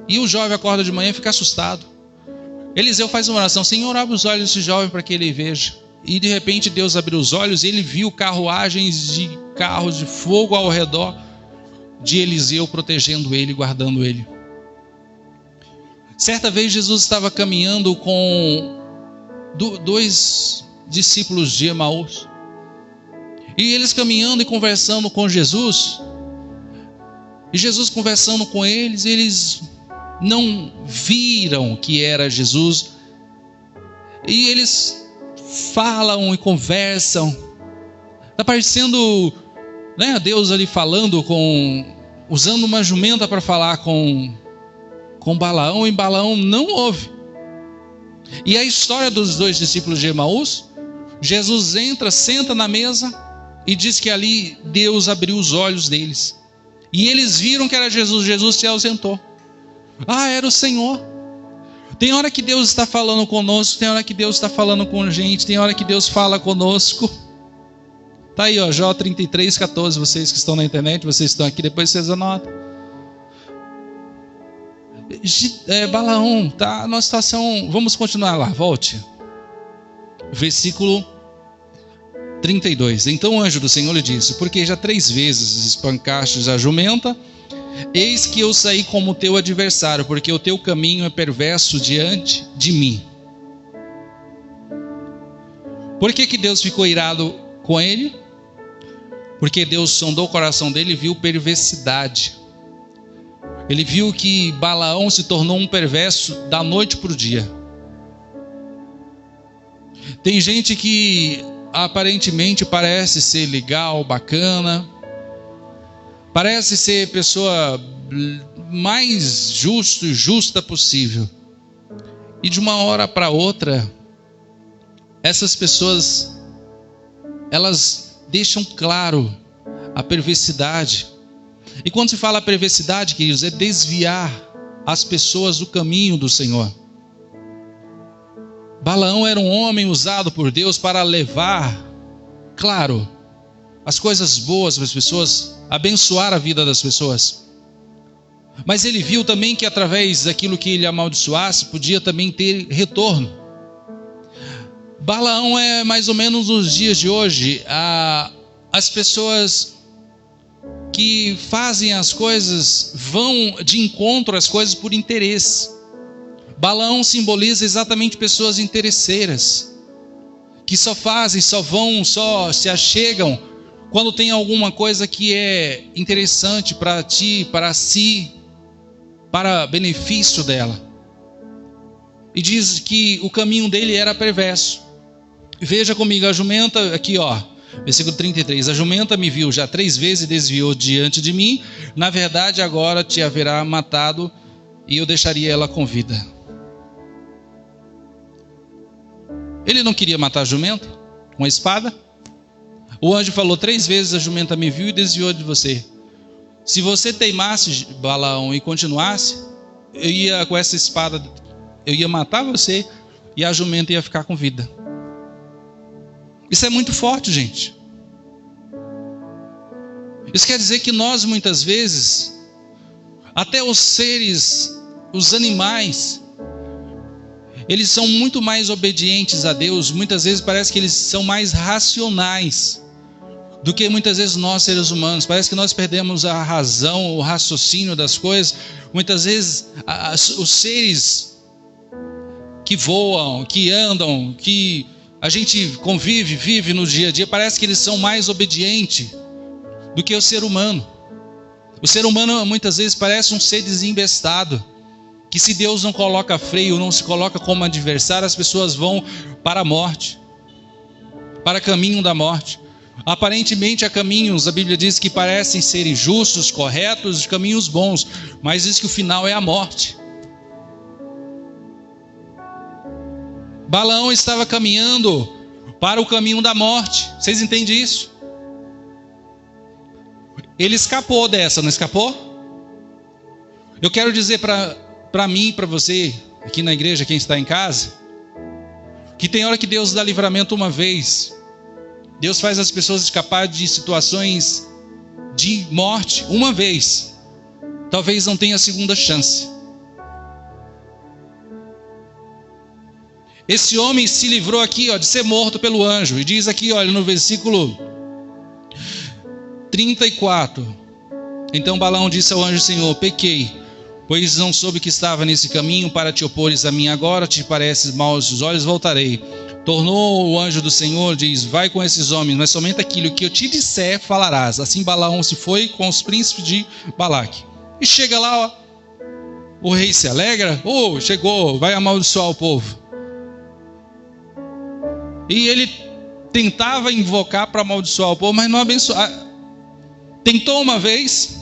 E o jovem acorda de manhã e fica assustado. Eliseu faz uma oração: Senhor, abre os olhos desse jovem para que ele veja. E de repente Deus abriu os olhos e ele viu carruagens de carros de fogo ao redor de Eliseu, protegendo ele, guardando ele. Certa vez Jesus estava caminhando com dois discípulos de Emaús. E eles caminhando e conversando com Jesus. E Jesus conversando com eles, eles não viram que era Jesus. E eles falam e conversam. Está parecendo, né, Deus ali falando usando uma jumenta para falar com Balaão, e Balaão não ouve. E a história dos dois discípulos de Emaús, Jesus entra, senta na mesa e diz que ali Deus abriu os olhos deles. E eles viram que era Jesus, Jesus se ausentou. Era o Senhor. Tem hora que Deus está falando conosco, tem hora que Deus está falando com a gente, tem hora que Deus fala conosco. Está aí, Jó 33:14, vocês que estão na internet, vocês estão aqui, depois vocês anotam. Balaão está numa situação, vamos continuar lá, volte. Versículo 32. Então o anjo do Senhor lhe disse: porque já 3 vezes espancastes a jumenta, eis que eu saí como teu adversário, porque o teu caminho é perverso diante de mim. Por que Deus ficou irado com ele? Porque Deus sondou o coração dele e viu perversidade. Ele viu que Balaão se tornou um perverso da noite para o dia. Tem gente que aparentemente parece ser legal, bacana, parece ser pessoa mais justa possível. E de uma hora para outra, essas pessoas, elas deixam claro a perversidade. E quando se fala perversidade, queridos, é desviar as pessoas do caminho do Senhor. Balaão era um homem usado por Deus para levar, claro, as coisas boas para as pessoas, abençoar a vida das pessoas. Mas ele viu também que através daquilo que ele amaldiçoasse, podia também ter retorno. Balaão é mais ou menos nos dias de hoje, as pessoas que fazem as coisas, vão de encontro às coisas por interesse. Balaão simboliza exatamente pessoas interesseiras, que só fazem, só vão, só se achegam quando tem alguma coisa que é interessante para ti, para si, para benefício dela. E diz que o caminho dele era perverso. Veja comigo a jumenta, aqui versículo 33, a jumenta me viu já 3 vezes e desviou diante de mim, na verdade agora te haverá matado e eu deixaria ela com vida. Ele não queria matar a jumenta com a espada. O anjo falou 3 vezes, a jumenta me viu e desviou de você. Se você teimasse, Balaão, e continuasse, eu ia com essa espada, eu ia matar você e a jumenta ia ficar com vida. Isso é muito forte, gente. Isso quer dizer que nós muitas vezes, até os seres, os animais, eles são muito mais obedientes a Deus. Muitas vezes parece que eles são mais racionais do que muitas vezes nós, seres humanos. Parece que nós perdemos a razão, o raciocínio das coisas. Muitas vezes os seres que voam, que andam, que a gente convive, vive no dia a dia, parece que eles são mais obedientes do que o ser humano. O ser humano muitas vezes parece um ser desembestado, que se Deus não coloca freio, não se coloca como adversário, as pessoas vão para a morte, para o caminho da morte. Aparentemente há caminhos, a Bíblia diz que parecem serem justos, corretos, caminhos bons, mas diz que o final é a morte. Balaão estava caminhando para o caminho da morte. Vocês entendem isso? Ele escapou dessa, não escapou? Eu quero dizer para mim e para você, aqui na igreja, quem está em casa, que tem hora que Deus dá livramento uma vez. Deus faz as pessoas escapar de situações de morte uma vez. Talvez não tenha segunda chance. Esse homem se livrou aqui, de ser morto pelo anjo. E diz aqui, olha, no versículo 34. Então Balaão disse ao anjo: Senhor, pequei, pois não soube que estava nesse caminho para te opores a mim. Agora te pareces mal aos olhos, voltarei. Tornou o anjo do Senhor, diz: vai com esses homens, mas somente aquilo que eu te disser falarás. Assim Balaão se foi com os príncipes de Balaque. E chega lá, o rei se alegra: chegou, vai amaldiçoar o povo. E ele tentava invocar para amaldiçoar o povo, mas não abençoar. Tentou uma vez,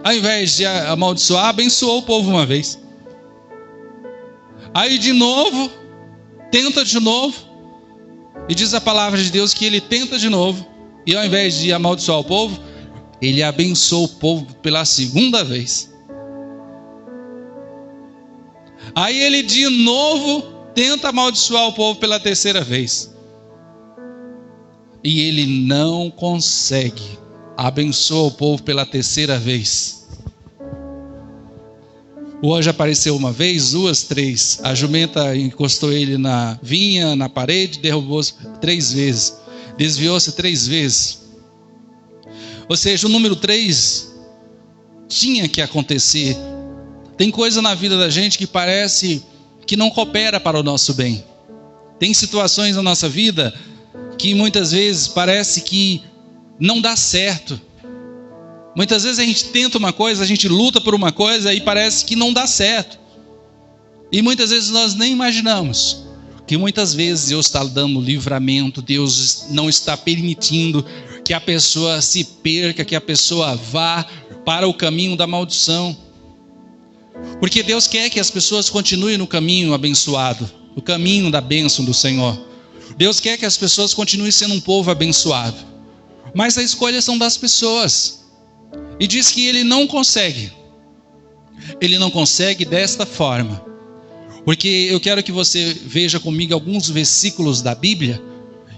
ao invés de amaldiçoar, abençoou o povo uma vez. Aí de novo, tenta de novo. E diz a palavra de Deus que ele tenta de novo. E ao invés de amaldiçoar o povo, ele abençoou o povo pela segunda vez. Aí ele de novo tenta amaldiçoar o povo pela terceira vez. E ele não consegue. Abençoa o povo pela terceira vez. O anjo apareceu uma vez, duas, três. A jumenta encostou ele na vinha, na parede, derrubou-se 3 vezes. Desviou-se 3 vezes. Ou seja, o número 3 tinha que acontecer. Tem coisa na vida da gente que parece que não coopera para o nosso bem. Tem situações na nossa vida que muitas vezes parece que não dá certo. Muitas vezes a gente tenta uma coisa, a gente luta por uma coisa e parece que não dá certo. E muitas vezes nós nem imaginamos que muitas vezes Deus está dando livramento, Deus não está permitindo que a pessoa se perca, que a pessoa vá para o caminho da maldição. Porque Deus quer que as pessoas continuem no caminho abençoado, no caminho da bênção do Senhor. Deus quer que as pessoas continuem sendo um povo abençoado. Mas a escolha são das pessoas. E diz que ele não consegue. Ele não consegue desta forma. Porque eu quero que você veja comigo alguns versículos da Bíblia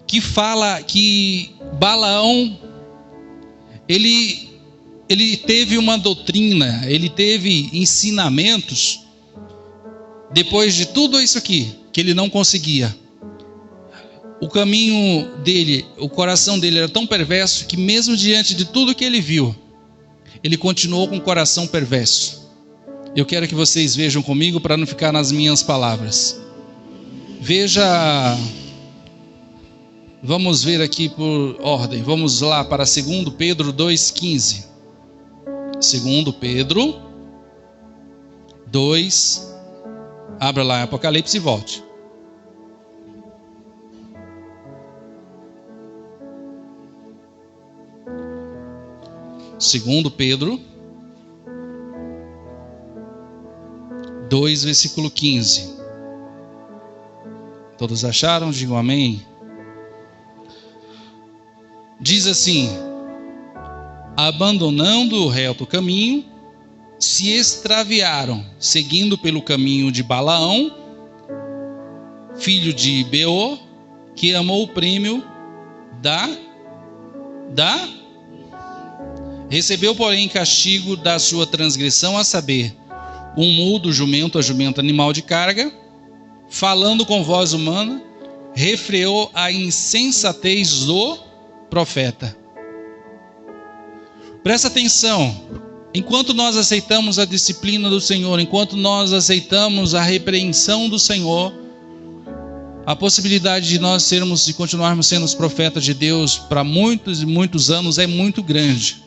que fala que Balaão, ele teve uma doutrina, ele teve ensinamentos, depois de tudo isso aqui, que ele não conseguia. O caminho dele, o coração dele era tão perverso que mesmo diante de tudo que ele viu, ele continuou com o coração perverso. Eu quero que vocês vejam comigo para não ficar nas minhas palavras. Veja, vamos ver aqui por ordem. Vamos lá para 2 Pedro 2,15. 2 Pedro 2, abra lá Apocalipse e volte. Segundo Pedro 2, versículo 15. Todos acharam? Digam amém. Diz assim: abandonando o reto caminho, se extraviaram, seguindo pelo caminho de Balaão, filho de Beor, que amou o prêmio recebeu, porém, castigo da sua transgressão, a saber, um mudo jumento, a jumenta animal de carga, falando com voz humana, refreou a insensatez do profeta. Presta atenção, enquanto nós aceitamos a disciplina do Senhor, enquanto nós aceitamos a repreensão do Senhor, a possibilidade de nós sermos e continuarmos sendo os profetas de Deus para muitos e muitos anos é muito grande.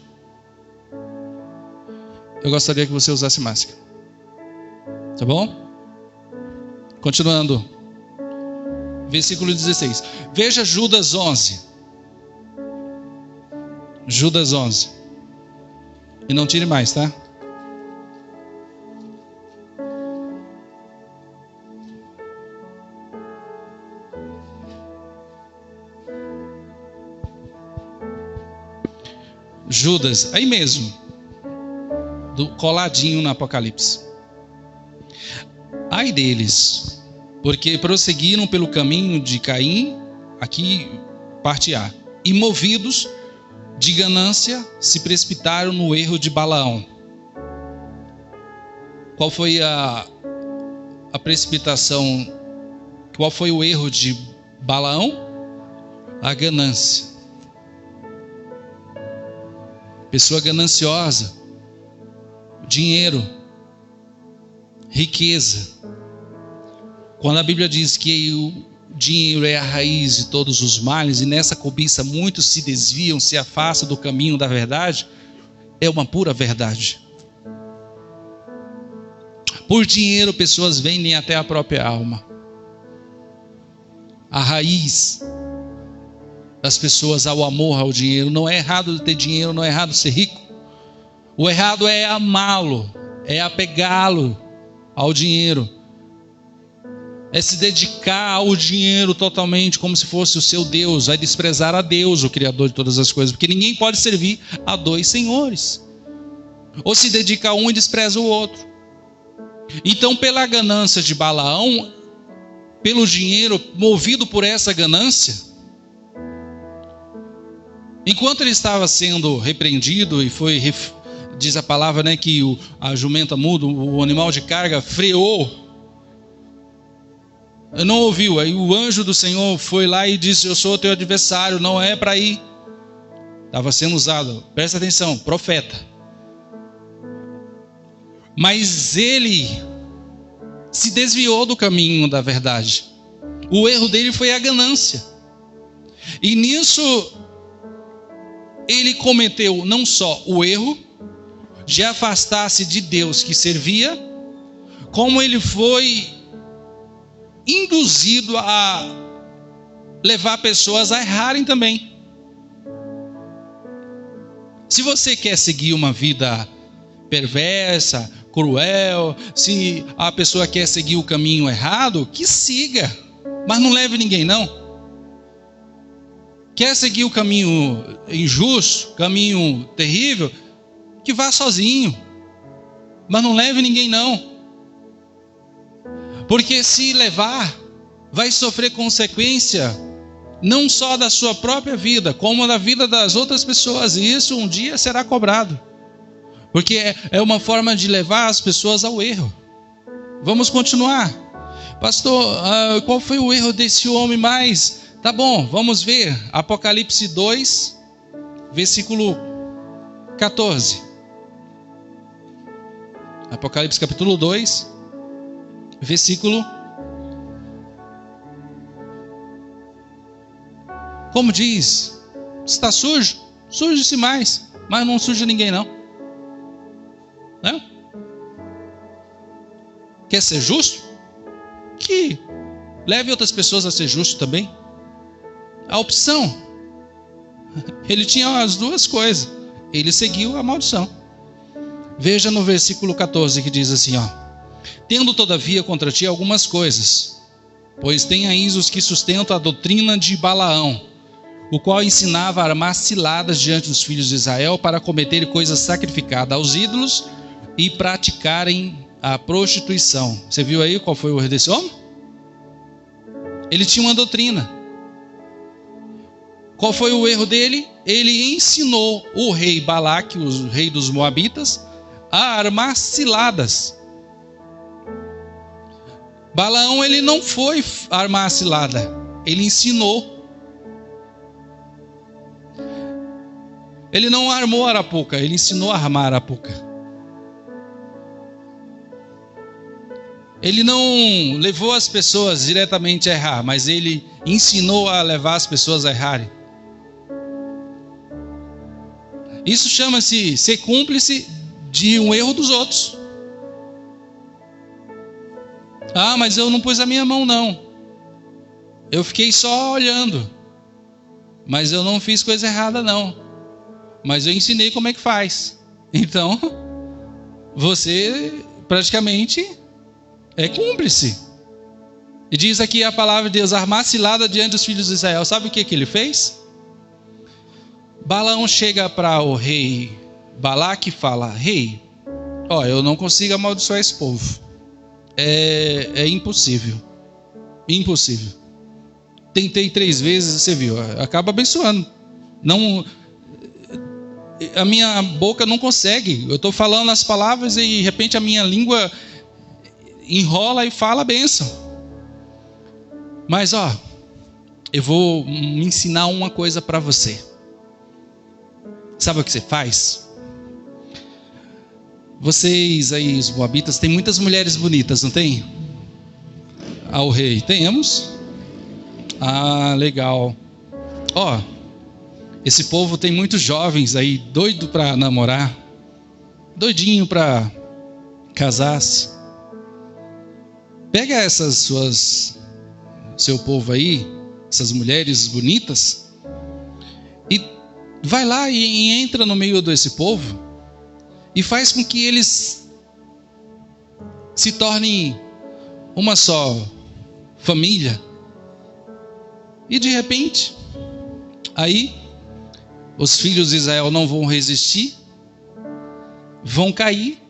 Eu gostaria que você usasse máscara. Tá bom? Continuando. Versículo 16. Veja Judas 11. Judas 11. E não tire mais, tá? Judas, aí mesmo, do coladinho no Apocalipse. Ai deles, porque prosseguiram pelo caminho de Caim, aqui parte A, e movidos de ganância se precipitaram no erro de Balaão. Qual foi a precipitação? Qual foi o erro de Balaão? A ganância. Pessoa gananciosa, dinheiro, riqueza. Quando a Bíblia diz que o dinheiro é a raiz de todos os males, e nessa cobiça muitos se desviam, se afastam do caminho da verdade, é uma pura verdade. Por dinheiro, pessoas vendem até a própria alma. A raiz das pessoas ao amor ao dinheiro. Não é errado ter dinheiro, não é errado ser rico. O errado é amá-lo, é apegá-lo ao dinheiro. É se dedicar ao dinheiro totalmente como se fosse o seu Deus. É desprezar a Deus, o Criador de todas as coisas. Porque ninguém pode servir a dois senhores. Ou se dedica a um e despreza o outro. Então, pela ganância de Balaão, pelo dinheiro, movido por essa ganância, enquanto ele estava sendo repreendido, e foi, diz a palavra, né, que a jumenta muda, o animal de carga freou, não ouviu. Aí o anjo do Senhor foi lá e disse: eu sou o teu adversário, não é para ir. Estava sendo usado, presta atenção, profeta. Mas ele se desviou do caminho da verdade. O erro dele foi a ganância. E nisso ele cometeu não só o erro de afastar-se de Deus que servia, como ele foi induzido a levar pessoas a errarem também. Se você quer seguir uma vida perversa, cruel, se a pessoa quer seguir o caminho errado, que siga, mas não leve ninguém não. Quer seguir o caminho injusto, caminho terrível, que vá sozinho, mas não leve ninguém não. Porque se levar, vai sofrer consequência não só da sua própria vida, como da vida das outras pessoas, e isso um dia será cobrado. Porque é uma forma de levar as pessoas ao erro. Vamos continuar. Pastor, qual foi o erro desse homem mais? Tá bom, vamos ver. Apocalipse 2, versículo 14. Apocalipse capítulo 2, versículo. Como diz? Está sujo? Suje-se mais, mas não suja ninguém não. Não? Quer ser justo? Que leve outras pessoas a ser justo também. A opção. Ele tinha as duas coisas. Ele seguiu a maldição. Veja no versículo 14 que diz assim, ó: tendo todavia contra ti algumas coisas, pois tem aí os que sustentam a doutrina de Balaão, o qual ensinava a armar ciladas diante dos filhos de Israel para cometerem coisas sacrificadas aos ídolos e praticarem a prostituição. Você viu aí qual foi o erro desse homem? Ele tinha uma doutrina. Qual foi o erro dele? Ele ensinou o rei Balaque, o rei dos Moabitas, a armar ciladas. Balaão, ele não foi armar a cilada, ele ensinou. Ele não armou a arapuca, ele ensinou a armar a arapuca. Ele não levou as pessoas diretamente a errar, mas ele ensinou a levar as pessoas a errarem. Isso chama-se ser cúmplice de um erro dos outros. Ah, mas eu não pus a minha mão, não. Eu fiquei só olhando. Mas eu não fiz coisa errada, não. Mas eu ensinei como é que faz. Então, você praticamente é cúmplice. E diz aqui a palavra de Deus: armar cilada diante dos filhos de Israel. Sabe o que ele fez? Balaão chega para o rei Balaque e fala: rei, eu não consigo amaldiçoar esse povo. É impossível. Impossível. Tentei 3 vezes, você viu, acaba abençoando. Não, a minha boca não consegue. Eu estou falando as palavras e de repente a minha língua enrola e fala a bênção. Mas eu vou ensinar uma coisa para você. Sabe o que você faz? Vocês aí, os moabitas, tem muitas mulheres bonitas, não tem? Ao rei, temos? Ah, legal. Esse povo tem muitos jovens aí, doido para namorar, doidinho para casar-se. Pega seu povo aí, essas mulheres bonitas, e vai lá e entra no meio desse povo e faz com que eles se tornem uma só família. E de repente, aí os filhos de Israel não vão resistir, vão cair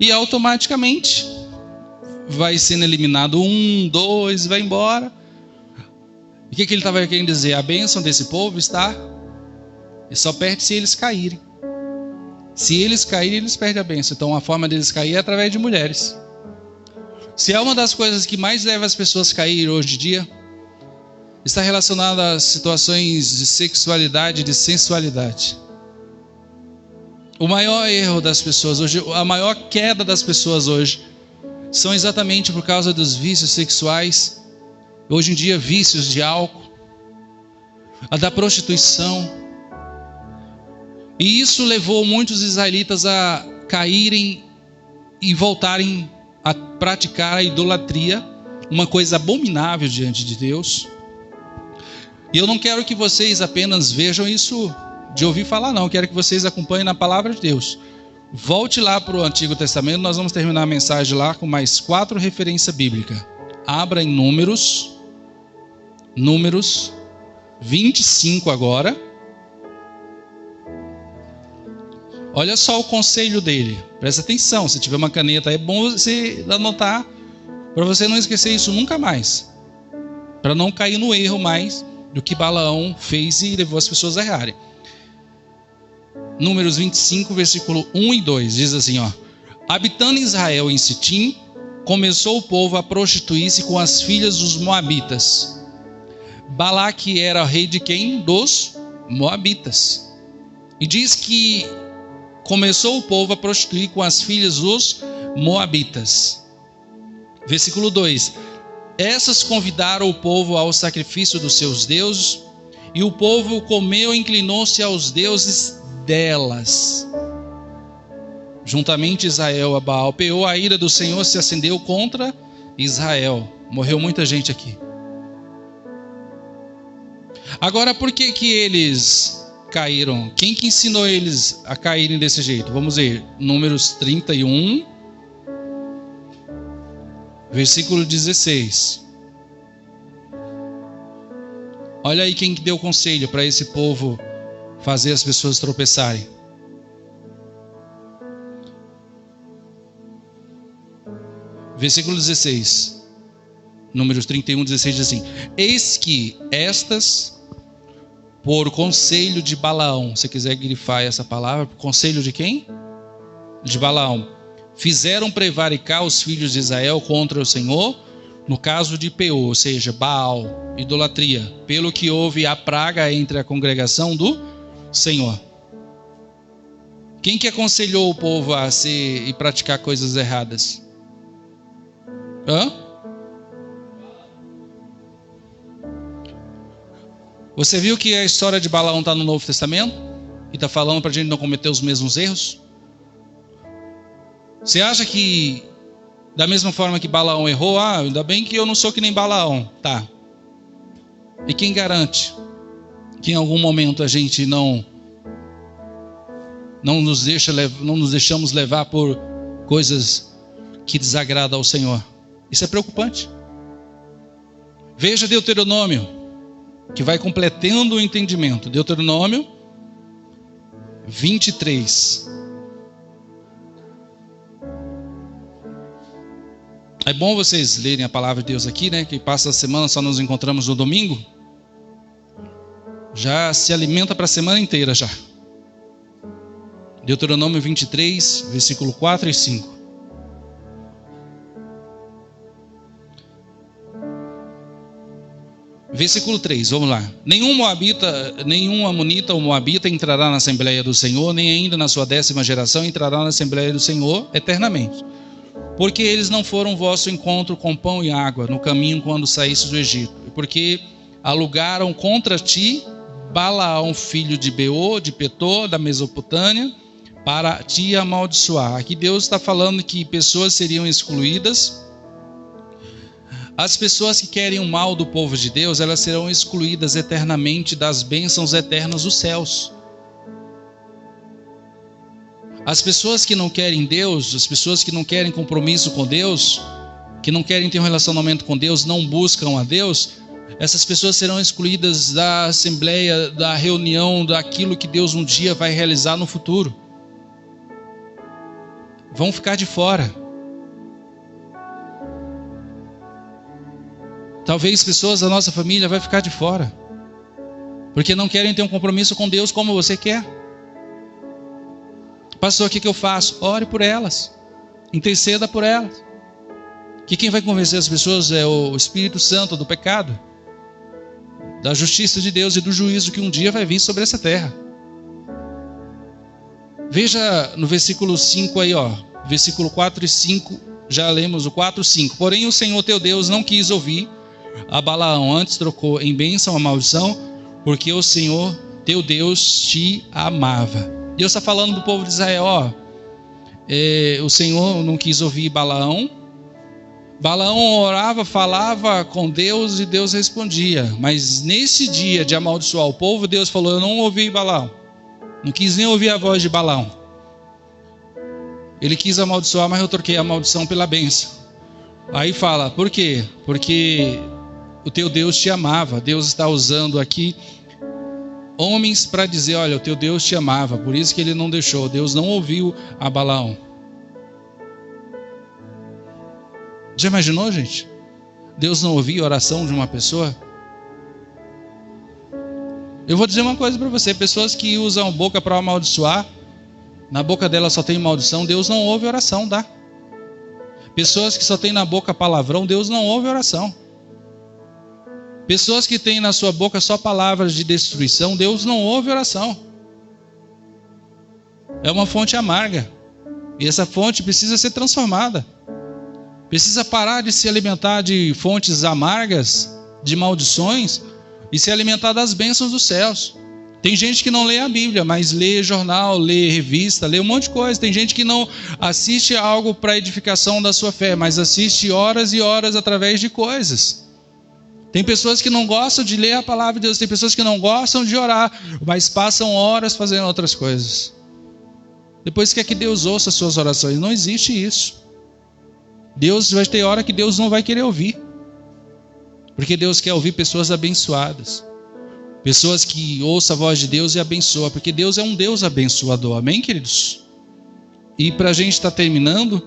e automaticamente vai sendo eliminado 1, 2, vai embora. E o que ele estava querendo dizer? A bênção desse povo está, e só perde se eles caírem. Se eles caírem, eles perdem a bênção. Então a forma deles cair é através de mulheres. Se é uma das coisas que mais leva as pessoas a cair hoje em dia, está relacionada a situações de sexualidade e de sensualidade. O maior erro das pessoas hoje, a maior queda das pessoas hoje, são exatamente por causa dos vícios sexuais. Hoje em dia, vícios de álcool, a da prostituição. E isso levou muitos israelitas a caírem e voltarem a praticar a idolatria, uma coisa abominável diante de Deus. E eu não quero que vocês apenas vejam isso de ouvir falar, não. Eu quero que vocês acompanhem na palavra de Deus. Volte lá para o Antigo Testamento, nós vamos terminar a mensagem lá com mais 4 referências bíblicas. Abra em Números 25 agora. Olha só o conselho dele, presta atenção, se tiver uma caneta é bom você anotar, para você não esquecer isso nunca mais, para não cair no erro mais do que Balaão fez e levou as pessoas a errarem. Números 25, versículo 1 e 2, diz assim, habitando Israel em Sitim, começou o povo a prostituir-se com as filhas dos moabitas. Balaque era rei de quem? Dos moabitas. E diz que começou o povo a prostituir com as filhas dos moabitas. Versículo 2. Essas convidaram o povo ao sacrifício dos seus deuses, e o povo comeu e inclinou-se aos deuses delas. Juntamente Israel a Baal Peor, a ira do Senhor se acendeu contra Israel. Morreu muita gente aqui. Agora, por que eles caíram? Quem que ensinou eles a caírem desse jeito? Vamos ver, Números 31, versículo 16. Olha aí quem que deu conselho para esse povo fazer as pessoas tropeçarem. Versículo 16. Números 31, 16 diz assim: eis que estas, por conselho de Balaão, se quiser grifar essa palavra, por conselho de quem? De Balaão, fizeram prevaricar os filhos de Israel contra o Senhor, no caso de Peor, ou seja, Baal, idolatria, pelo que houve a praga entre a congregação do Senhor. Quem que aconselhou o povo a ser e praticar coisas erradas? Você viu que a história de Balaão está no Novo Testamento? E está falando para a gente não cometer os mesmos erros? Você acha que, da mesma forma que Balaão errou, ainda bem que eu não sou que nem Balaão, tá? E quem garante que em algum momento a gente não nos deixamos levar por coisas que desagradam ao Senhor? Isso é preocupante. Veja Deuteronômio, que vai completando o entendimento. Deuteronômio 23. É bom vocês lerem a palavra de Deus aqui, né? Que passa a semana, só nos encontramos no domingo. Já se alimenta para a semana inteira já. Deuteronômio 23, versículo 4 e 5. Versículo 3, vamos lá. Nenhum amonita ou moabita entrará na Assembleia do Senhor, nem ainda na sua 10ª geração entrará na Assembleia do Senhor eternamente. Porque eles não foram vosso encontro com pão e água no caminho quando saístes do Egito. Porque alugaram contra ti Balaão, filho de Beor, de Petor, da Mesopotâmia, para te amaldiçoar. Aqui Deus está falando que pessoas seriam excluídas. As pessoas que querem o mal do povo de Deus, elas serão excluídas eternamente das bênçãos eternas dos céus. As pessoas que não querem Deus, as pessoas que não querem compromisso com Deus, que não querem ter um relacionamento com Deus, não buscam a Deus, essas pessoas serão excluídas da assembleia, da reunião, daquilo que Deus um dia vai realizar no futuro. Vão ficar de fora. Talvez pessoas da nossa família vão ficar de fora, porque não querem ter um compromisso com Deus como você quer. Pastor, o que eu faço? Ore por elas, interceda por elas. Que quem vai convencer as pessoas é o Espírito Santo do pecado, da justiça de Deus e do juízo que um dia vai vir sobre essa terra. Veja no versículo 5 aí, versículo 4 e 5, já lemos o 4 e 5. Porém o Senhor teu Deus não quis ouvir a Balaão, antes trocou em bênção a maldição, porque o Senhor teu Deus te amava. Deus está falando do povo de Israel, o Senhor não quis ouvir Balaão. Balaão orava, falava com Deus e Deus respondia. Mas nesse dia de amaldiçoar o povo, Deus falou: eu não ouvi Balaão. Não quis nem ouvir a voz de Balaão. Ele quis amaldiçoar, mas eu troquei a maldição pela bênção. Aí fala, por quê? Porque o teu Deus te amava. Deus está usando aqui homens para dizer, olha, o teu Deus te amava, por isso que ele não deixou. Deus não ouviu a Balaão. Já imaginou, gente? Deus não ouvia a oração de uma pessoa? Eu vou dizer uma coisa para você, pessoas que usam a boca para amaldiçoar, na boca dela só tem maldição, Deus não ouve oração, tá? Pessoas que só tem na boca palavrão, Deus não ouve oração. Pessoas que têm na sua boca só palavras de destruição, Deus não ouve oração. É uma fonte amarga, e essa fonte precisa ser transformada. Precisa parar de se alimentar de fontes amargas, de maldições, e se alimentar das bênçãos dos céus. Tem gente que não lê a Bíblia, mas lê jornal, lê revista, lê um monte de coisa. Tem gente que não assiste algo para edificação da sua fé, mas assiste horas e horas através de coisas. Tem pessoas que não gostam de ler a palavra de Deus, tem pessoas que não gostam de orar, mas passam horas fazendo outras coisas. Depois quer que Deus ouça as suas orações. Não existe isso. Deus vai ter hora que Deus não vai querer ouvir, porque Deus quer ouvir pessoas abençoadas, pessoas que ouçam a voz de Deus e abençoam, porque Deus é um Deus abençoador, amém, queridos? E para a gente estar terminando,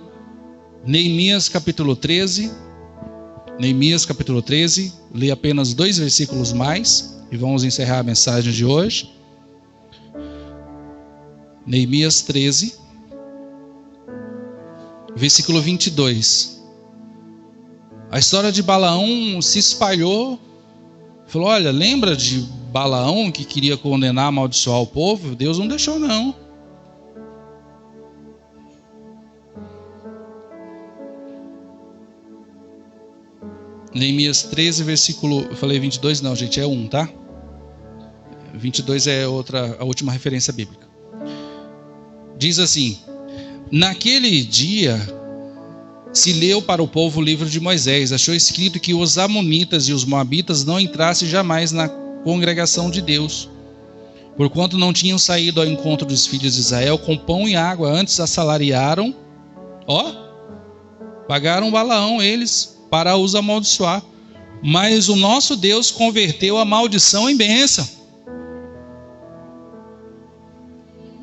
Neemias capítulo 13, lê apenas 2 versículos mais e vamos encerrar a mensagem de hoje. Neemias 13, versículo 22. A história de Balaão se espalhou. Falou, olha, lembra de Balaão que queria condenar, amaldiçoar o povo? Deus não deixou, não. Neemias 13, versículo... Eu falei 22, não, gente, é 1, tá? 22 é a última referência bíblica. Diz assim: naquele dia se leu para o povo o livro de Moisés. Achou escrito que os amonitas e os moabitas não entrassem jamais na congregação de Deus, porquanto não tinham saído ao encontro dos filhos de Israel com pão e água, antes assalariaram, pagaram Balaão eles para os amaldiçoar. Mas o nosso Deus converteu a maldição em bênção.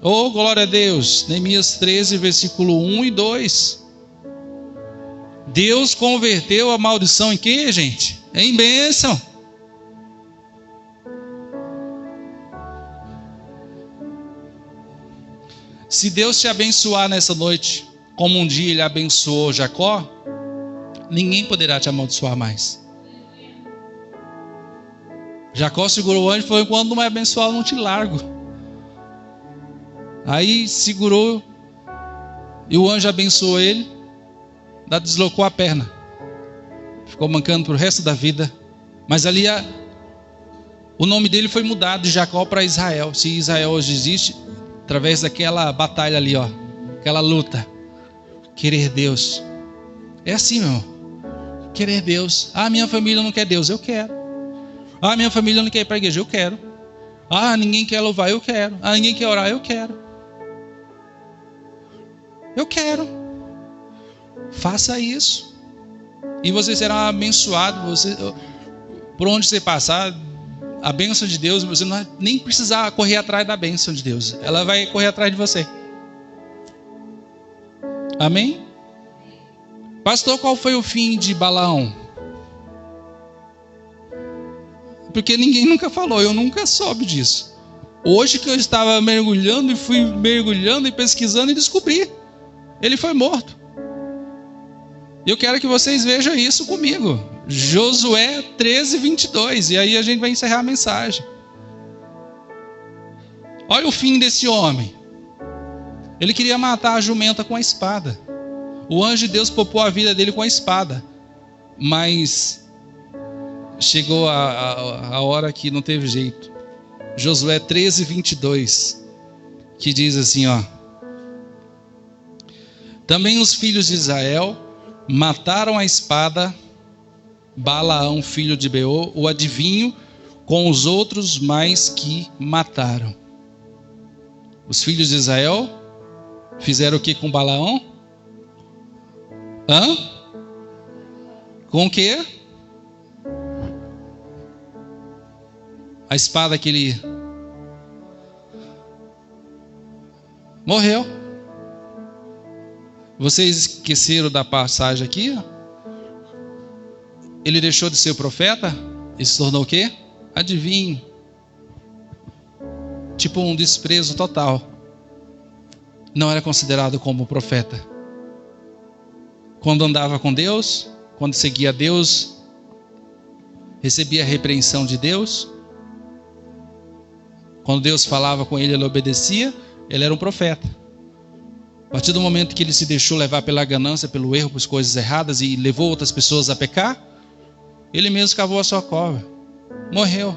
Oh, glória a Deus. Neemias 13, versículo 1 e 2. Deus converteu a maldição em quê, gente? Em bênção. Se Deus te abençoar nessa noite, como um dia Ele abençoou Jacó, ninguém poderá te amaldiçoar mais. Jacó segurou o anjo e falou: enquanto não me abençoar, eu não te largo. Aí segurou, e o anjo abençoou ele, deslocou a perna, ficou mancando para o resto da vida. Mas ali o nome dele foi mudado de Jacó para Israel. Se Israel hoje existe, através daquela batalha ali, aquela luta, querer Deus. É assim, meu irmão, querer Deus. Minha família não quer Deus, eu quero. Minha família não quer ir para a igreja, eu quero. Ninguém quer louvar, eu quero. Ninguém quer orar, eu quero. Eu quero. Faça isso e você será abençoado. Por onde você passar, a bênção de Deus, você não vai nem precisar correr atrás da bênção de Deus, ela vai correr atrás de você. Amém? Pastor, qual foi o fim de Balaão? Porque ninguém nunca falou, eu nunca soube disso. Hoje que eu estava mergulhando e fui mergulhando e pesquisando e descobri, ele foi morto. Eu quero que vocês vejam isso comigo. Josué 13, 22. E aí a gente vai encerrar a mensagem. Olha o fim desse homem. Ele queria matar a jumenta com a espada. O anjo de Deus poupou a vida dele com a espada. Mas chegou a hora que não teve jeito. Josué 13, 22. Que diz assim, também os filhos de Israel mataram a espada Balaão, filho de Beor, o adivinho, com os outros mais que mataram. Os filhos de Israel fizeram o que com Balaão? Com o que? A espada que ele morreu. Vocês esqueceram da passagem aqui? Ele deixou de ser profeta e se tornou o quê? Adivinho. Tipo um desprezo total. Não era considerado como profeta. Quando andava com Deus, quando seguia Deus, recebia a repreensão de Deus. Quando Deus falava com ele, ele obedecia. Ele era um profeta. A partir do momento que ele se deixou levar pela ganância, pelo erro, por coisas erradas e levou outras pessoas a pecar, ele mesmo cavou a sua cova, morreu.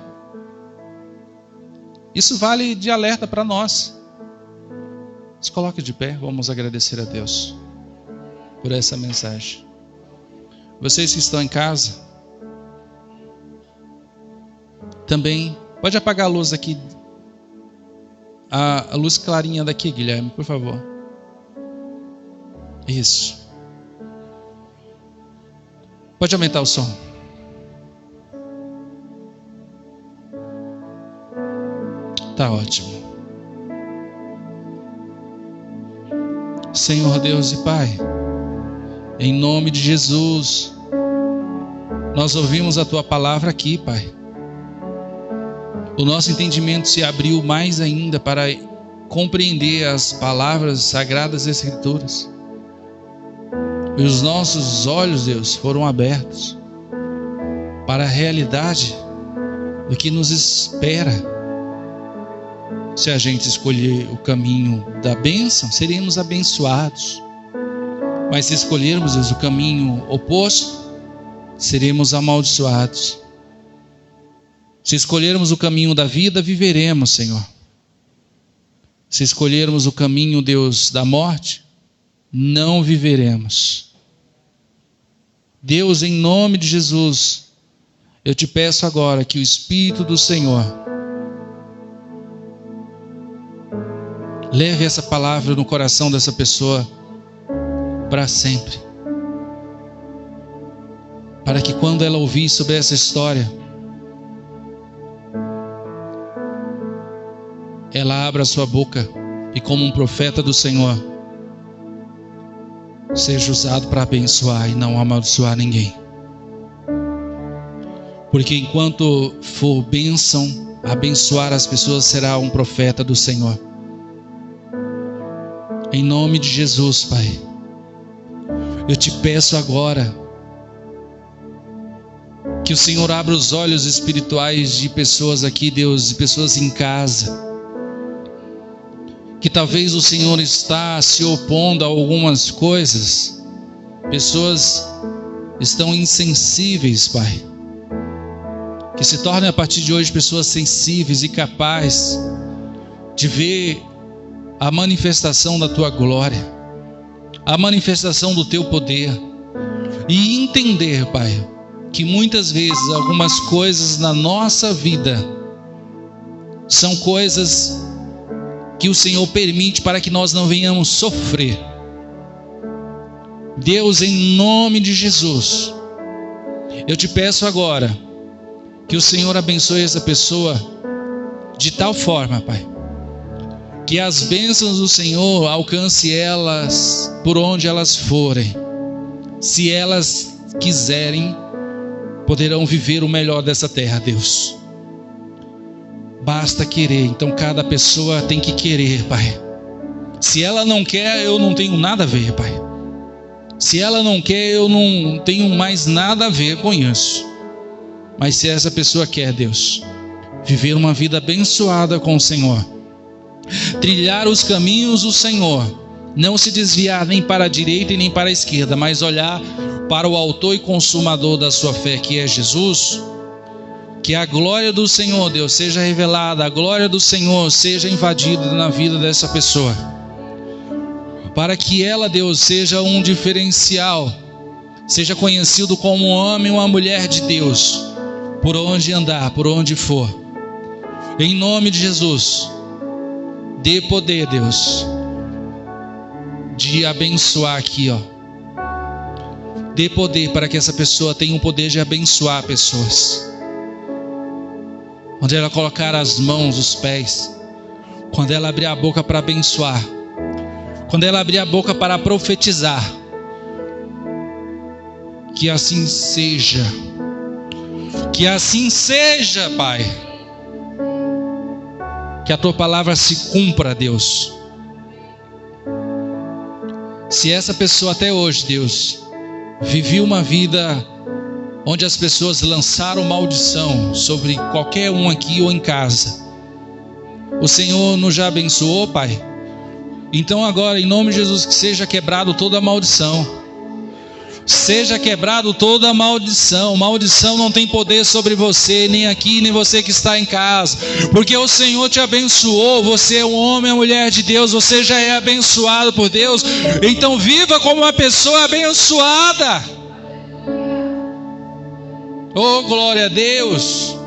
Isso vale de alerta para nós. Se coloque de pé, vamos agradecer a Deus por essa mensagem. Vocês que estão em casa, também pode apagar a luz aqui, a luz clarinha daqui, Guilherme, por favor. Isso. Pode aumentar o som. Tá ótimo. Senhor Deus e Pai, em nome de Jesus, nós ouvimos a Tua palavra aqui, Pai. O nosso entendimento se abriu mais ainda para compreender as palavras sagradas das Escrituras. E os nossos olhos, Deus, foram abertos para a realidade do que nos espera. Se a gente escolher o caminho da bênção, seremos abençoados. Mas se escolhermos, Deus, o caminho oposto, seremos amaldiçoados. Se escolhermos o caminho da vida, viveremos, Senhor. Se escolhermos o caminho, Deus, da morte, não viveremos. Deus, em nome de Jesus, eu te peço agora que o Espírito do Senhor leve essa palavra no coração dessa pessoa para sempre. Para que quando ela ouvir sobre essa história, ela abra sua boca e, como um profeta do Senhor, seja usado para abençoar e não amaldiçoar ninguém. Porque enquanto for bênção, abençoar as pessoas, será um profeta do Senhor. Em nome de Jesus, Pai, eu te peço agora que o Senhor abra os olhos espirituais de pessoas aqui, Deus, de pessoas em casa, que talvez o Senhor está se opondo a algumas coisas. Pessoas estão insensíveis, Pai. Que se tornem a partir de hoje pessoas sensíveis e capazes de ver a manifestação da Tua glória, a manifestação do Teu poder, e entender, Pai, que muitas vezes algumas coisas na nossa vida são coisas que o Senhor permite para que nós não venhamos sofrer. Deus, em nome de Jesus, eu te peço agora que o Senhor abençoe essa pessoa de tal forma, Pai, que as bênçãos do Senhor alcance elas por onde elas forem. Se elas quiserem, poderão viver o melhor dessa terra, Deus. Basta querer. Então cada pessoa tem que querer, Pai. Se ela não quer, eu não tenho nada a ver, Pai. Se ela não quer, eu não tenho mais nada a ver com isso. Mas se essa pessoa quer, Deus, viver uma vida abençoada com o Senhor, trilhar os caminhos do Senhor, não se desviar nem para a direita e nem para a esquerda, mas olhar para o autor e consumador da sua fé, que é Jesus. Que a glória do Senhor, Deus, seja revelada, a glória do Senhor seja invadida na vida dessa pessoa, para que ela, Deus, seja um diferencial, seja conhecido como um homem ou uma mulher de Deus, por onde andar, por onde for. Em nome de Jesus, dê poder, Deus, de abençoar aqui, ó. Dê poder para que essa pessoa tenha o poder de abençoar pessoas. Onde ela colocar as mãos, os pés, quando ela abrir a boca para abençoar, quando ela abrir a boca para profetizar, que assim seja, Pai, que a Tua palavra se cumpra, Deus. Se essa pessoa até hoje, Deus, viveu uma vida onde as pessoas lançaram maldição sobre qualquer um aqui ou em casa, o Senhor nos já abençoou, Pai. Então agora, em nome de Jesus, que seja quebrado toda a maldição. Seja quebrado toda a maldição. Maldição não tem poder sobre você, nem aqui, nem você que está em casa, porque o Senhor te abençoou. Você é um homem, uma mulher de Deus, você já é abençoado por Deus. Então viva como uma pessoa abençoada. Oh, glória a Deus.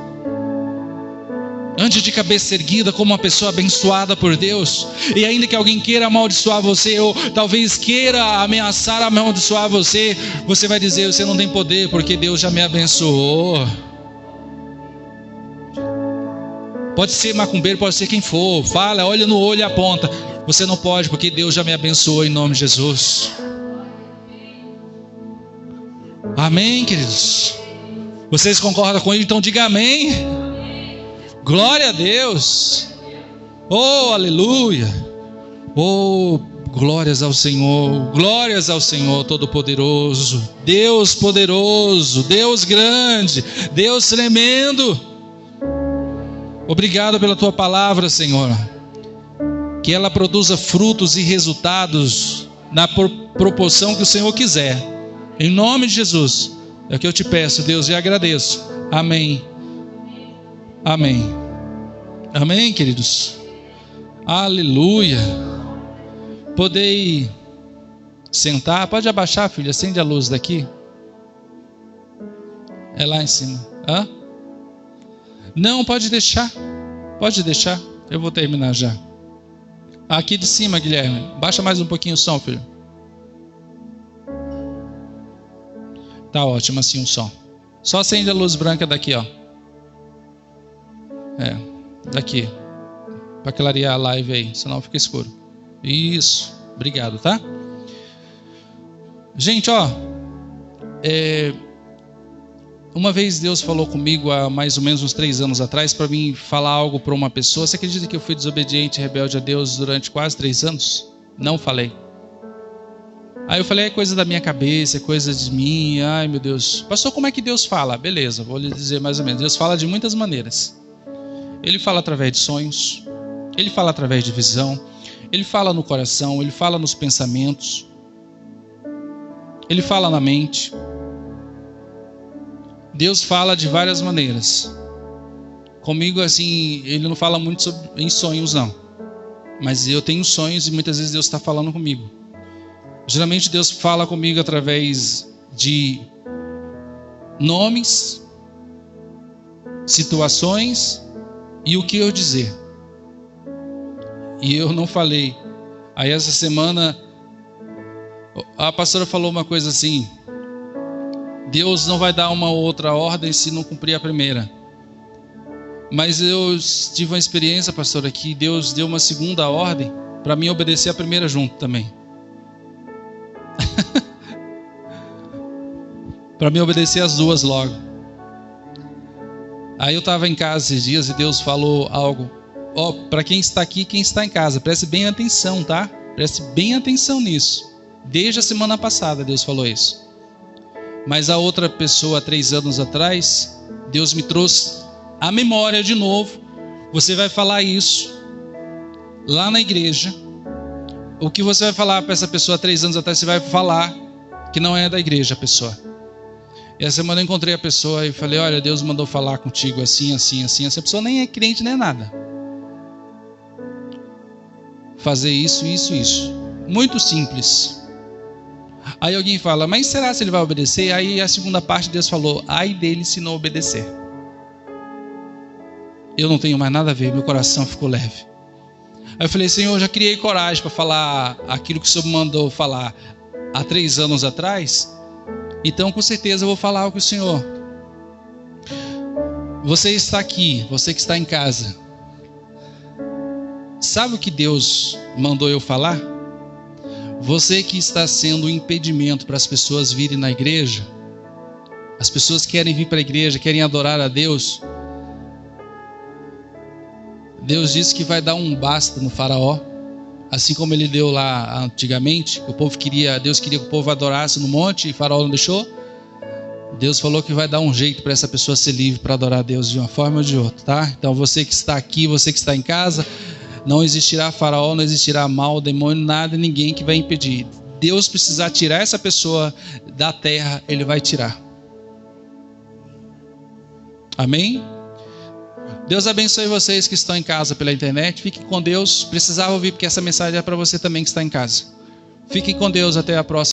Ande de cabeça erguida como uma pessoa abençoada por Deus. E ainda que alguém queira amaldiçoar você, ou talvez queira ameaçar amaldiçoar você, você vai dizer: você não tem poder, porque Deus já me abençoou. Pode ser macumbeiro, pode ser quem for. Fala, olha no olho e aponta. Você não pode, porque Deus já me abençoou em nome de Jesus. Amém, queridos? Vocês concordam com ele? Então diga amém. Glória a Deus. Oh, aleluia. Oh, Glórias ao Senhor Todo-Poderoso, Deus poderoso, Deus grande, Deus tremendo. Obrigado pela tua palavra, Senhor, que ela produza frutos e resultados na proporção que o Senhor quiser. Em nome de Jesus, é o que eu te peço, Deus, e agradeço. Amém. Amém. Amém, queridos. Aleluia. Podei sentar. Pode abaixar, filho. Acende a luz daqui. É lá em cima. Hã? Não, pode deixar. Pode deixar. Eu vou terminar já. Aqui de cima, Guilherme. Baixa mais um pouquinho o som, filho. Tá ótimo assim o som. Só acende a luz branca daqui, ó. Daqui. Para clarear a live aí, senão fica escuro. Isso. Obrigado, tá? Gente, ó. Uma vez Deus falou comigo há mais ou menos uns 3 anos atrás para mim falar algo para uma pessoa. Você acredita que eu fui desobediente e rebelde a Deus durante quase 3 anos? Não falei. Aí eu falei, é coisa da minha cabeça, é coisa de mim. Ai, meu Deus. Pastor, como é que Deus fala? Beleza, vou lhe dizer mais ou menos. Deus fala de muitas maneiras. Ele fala através de sonhos. Ele fala através de visão. Ele fala no coração. Ele fala nos pensamentos. Ele fala na mente. Deus fala de várias maneiras. Comigo, assim, Ele não fala muito em sonhos, não. Mas eu tenho sonhos e muitas vezes Deus está falando comigo. Geralmente Deus fala comigo através de nomes, situações e o que eu dizer. E eu não falei. Aí essa semana a pastora falou uma coisa assim: Deus não vai dar uma outra ordem se não cumprir a primeira. Mas eu tive uma experiência, pastora, que Deus deu uma segunda ordem para mim obedecer a primeira junto também. Para mim obedecer as duas logo. Aí eu estava em casa esses dias e Deus falou algo. Ó, para quem está aqui, quem está em casa, preste bem atenção, tá? Preste bem atenção nisso. Desde a semana passada Deus falou isso. Mas a outra pessoa, 3 anos atrás, Deus me trouxe à memória de novo. Você vai falar isso lá na igreja. O que você vai falar para essa pessoa 3 anos atrás, você vai falar que não é da igreja a pessoa. E essa semana eu encontrei a pessoa e falei, olha, Deus mandou falar contigo assim, assim, assim. Essa pessoa nem é crente nem nada. Fazer isso, isso, isso. Muito simples. Aí alguém fala, mas será se ele vai obedecer? Aí a segunda parte Deus falou, ai dele se não obedecer. Eu não tenho mais nada a ver, meu coração ficou leve. Aí eu falei, Senhor, eu já criei coragem para falar aquilo que o Senhor mandou falar há 3 anos atrás. Então com certeza eu vou falar o que o Senhor. Você está aqui, você que está em casa. Sabe o que Deus mandou eu falar? Você que está sendo um impedimento para as pessoas virem na igreja. As pessoas querem vir para a igreja, querem adorar a Deus. Deus disse que vai dar um basta no faraó. Assim como ele deu lá antigamente, Deus queria que o povo adorasse no monte e o faraó não deixou. Deus falou que vai dar um jeito para essa pessoa ser livre para adorar a Deus de uma forma ou de outra, tá? Então você que está aqui, você que está em casa, não existirá faraó, não existirá mal, demônio, nada, ninguém que vai impedir. Deus precisar tirar essa pessoa da terra, Ele vai tirar. Amém? Deus abençoe vocês que estão em casa pela internet. Fiquem com Deus. Precisava ouvir porque essa mensagem é para você também que está em casa. Fiquem com Deus. Até a próxima.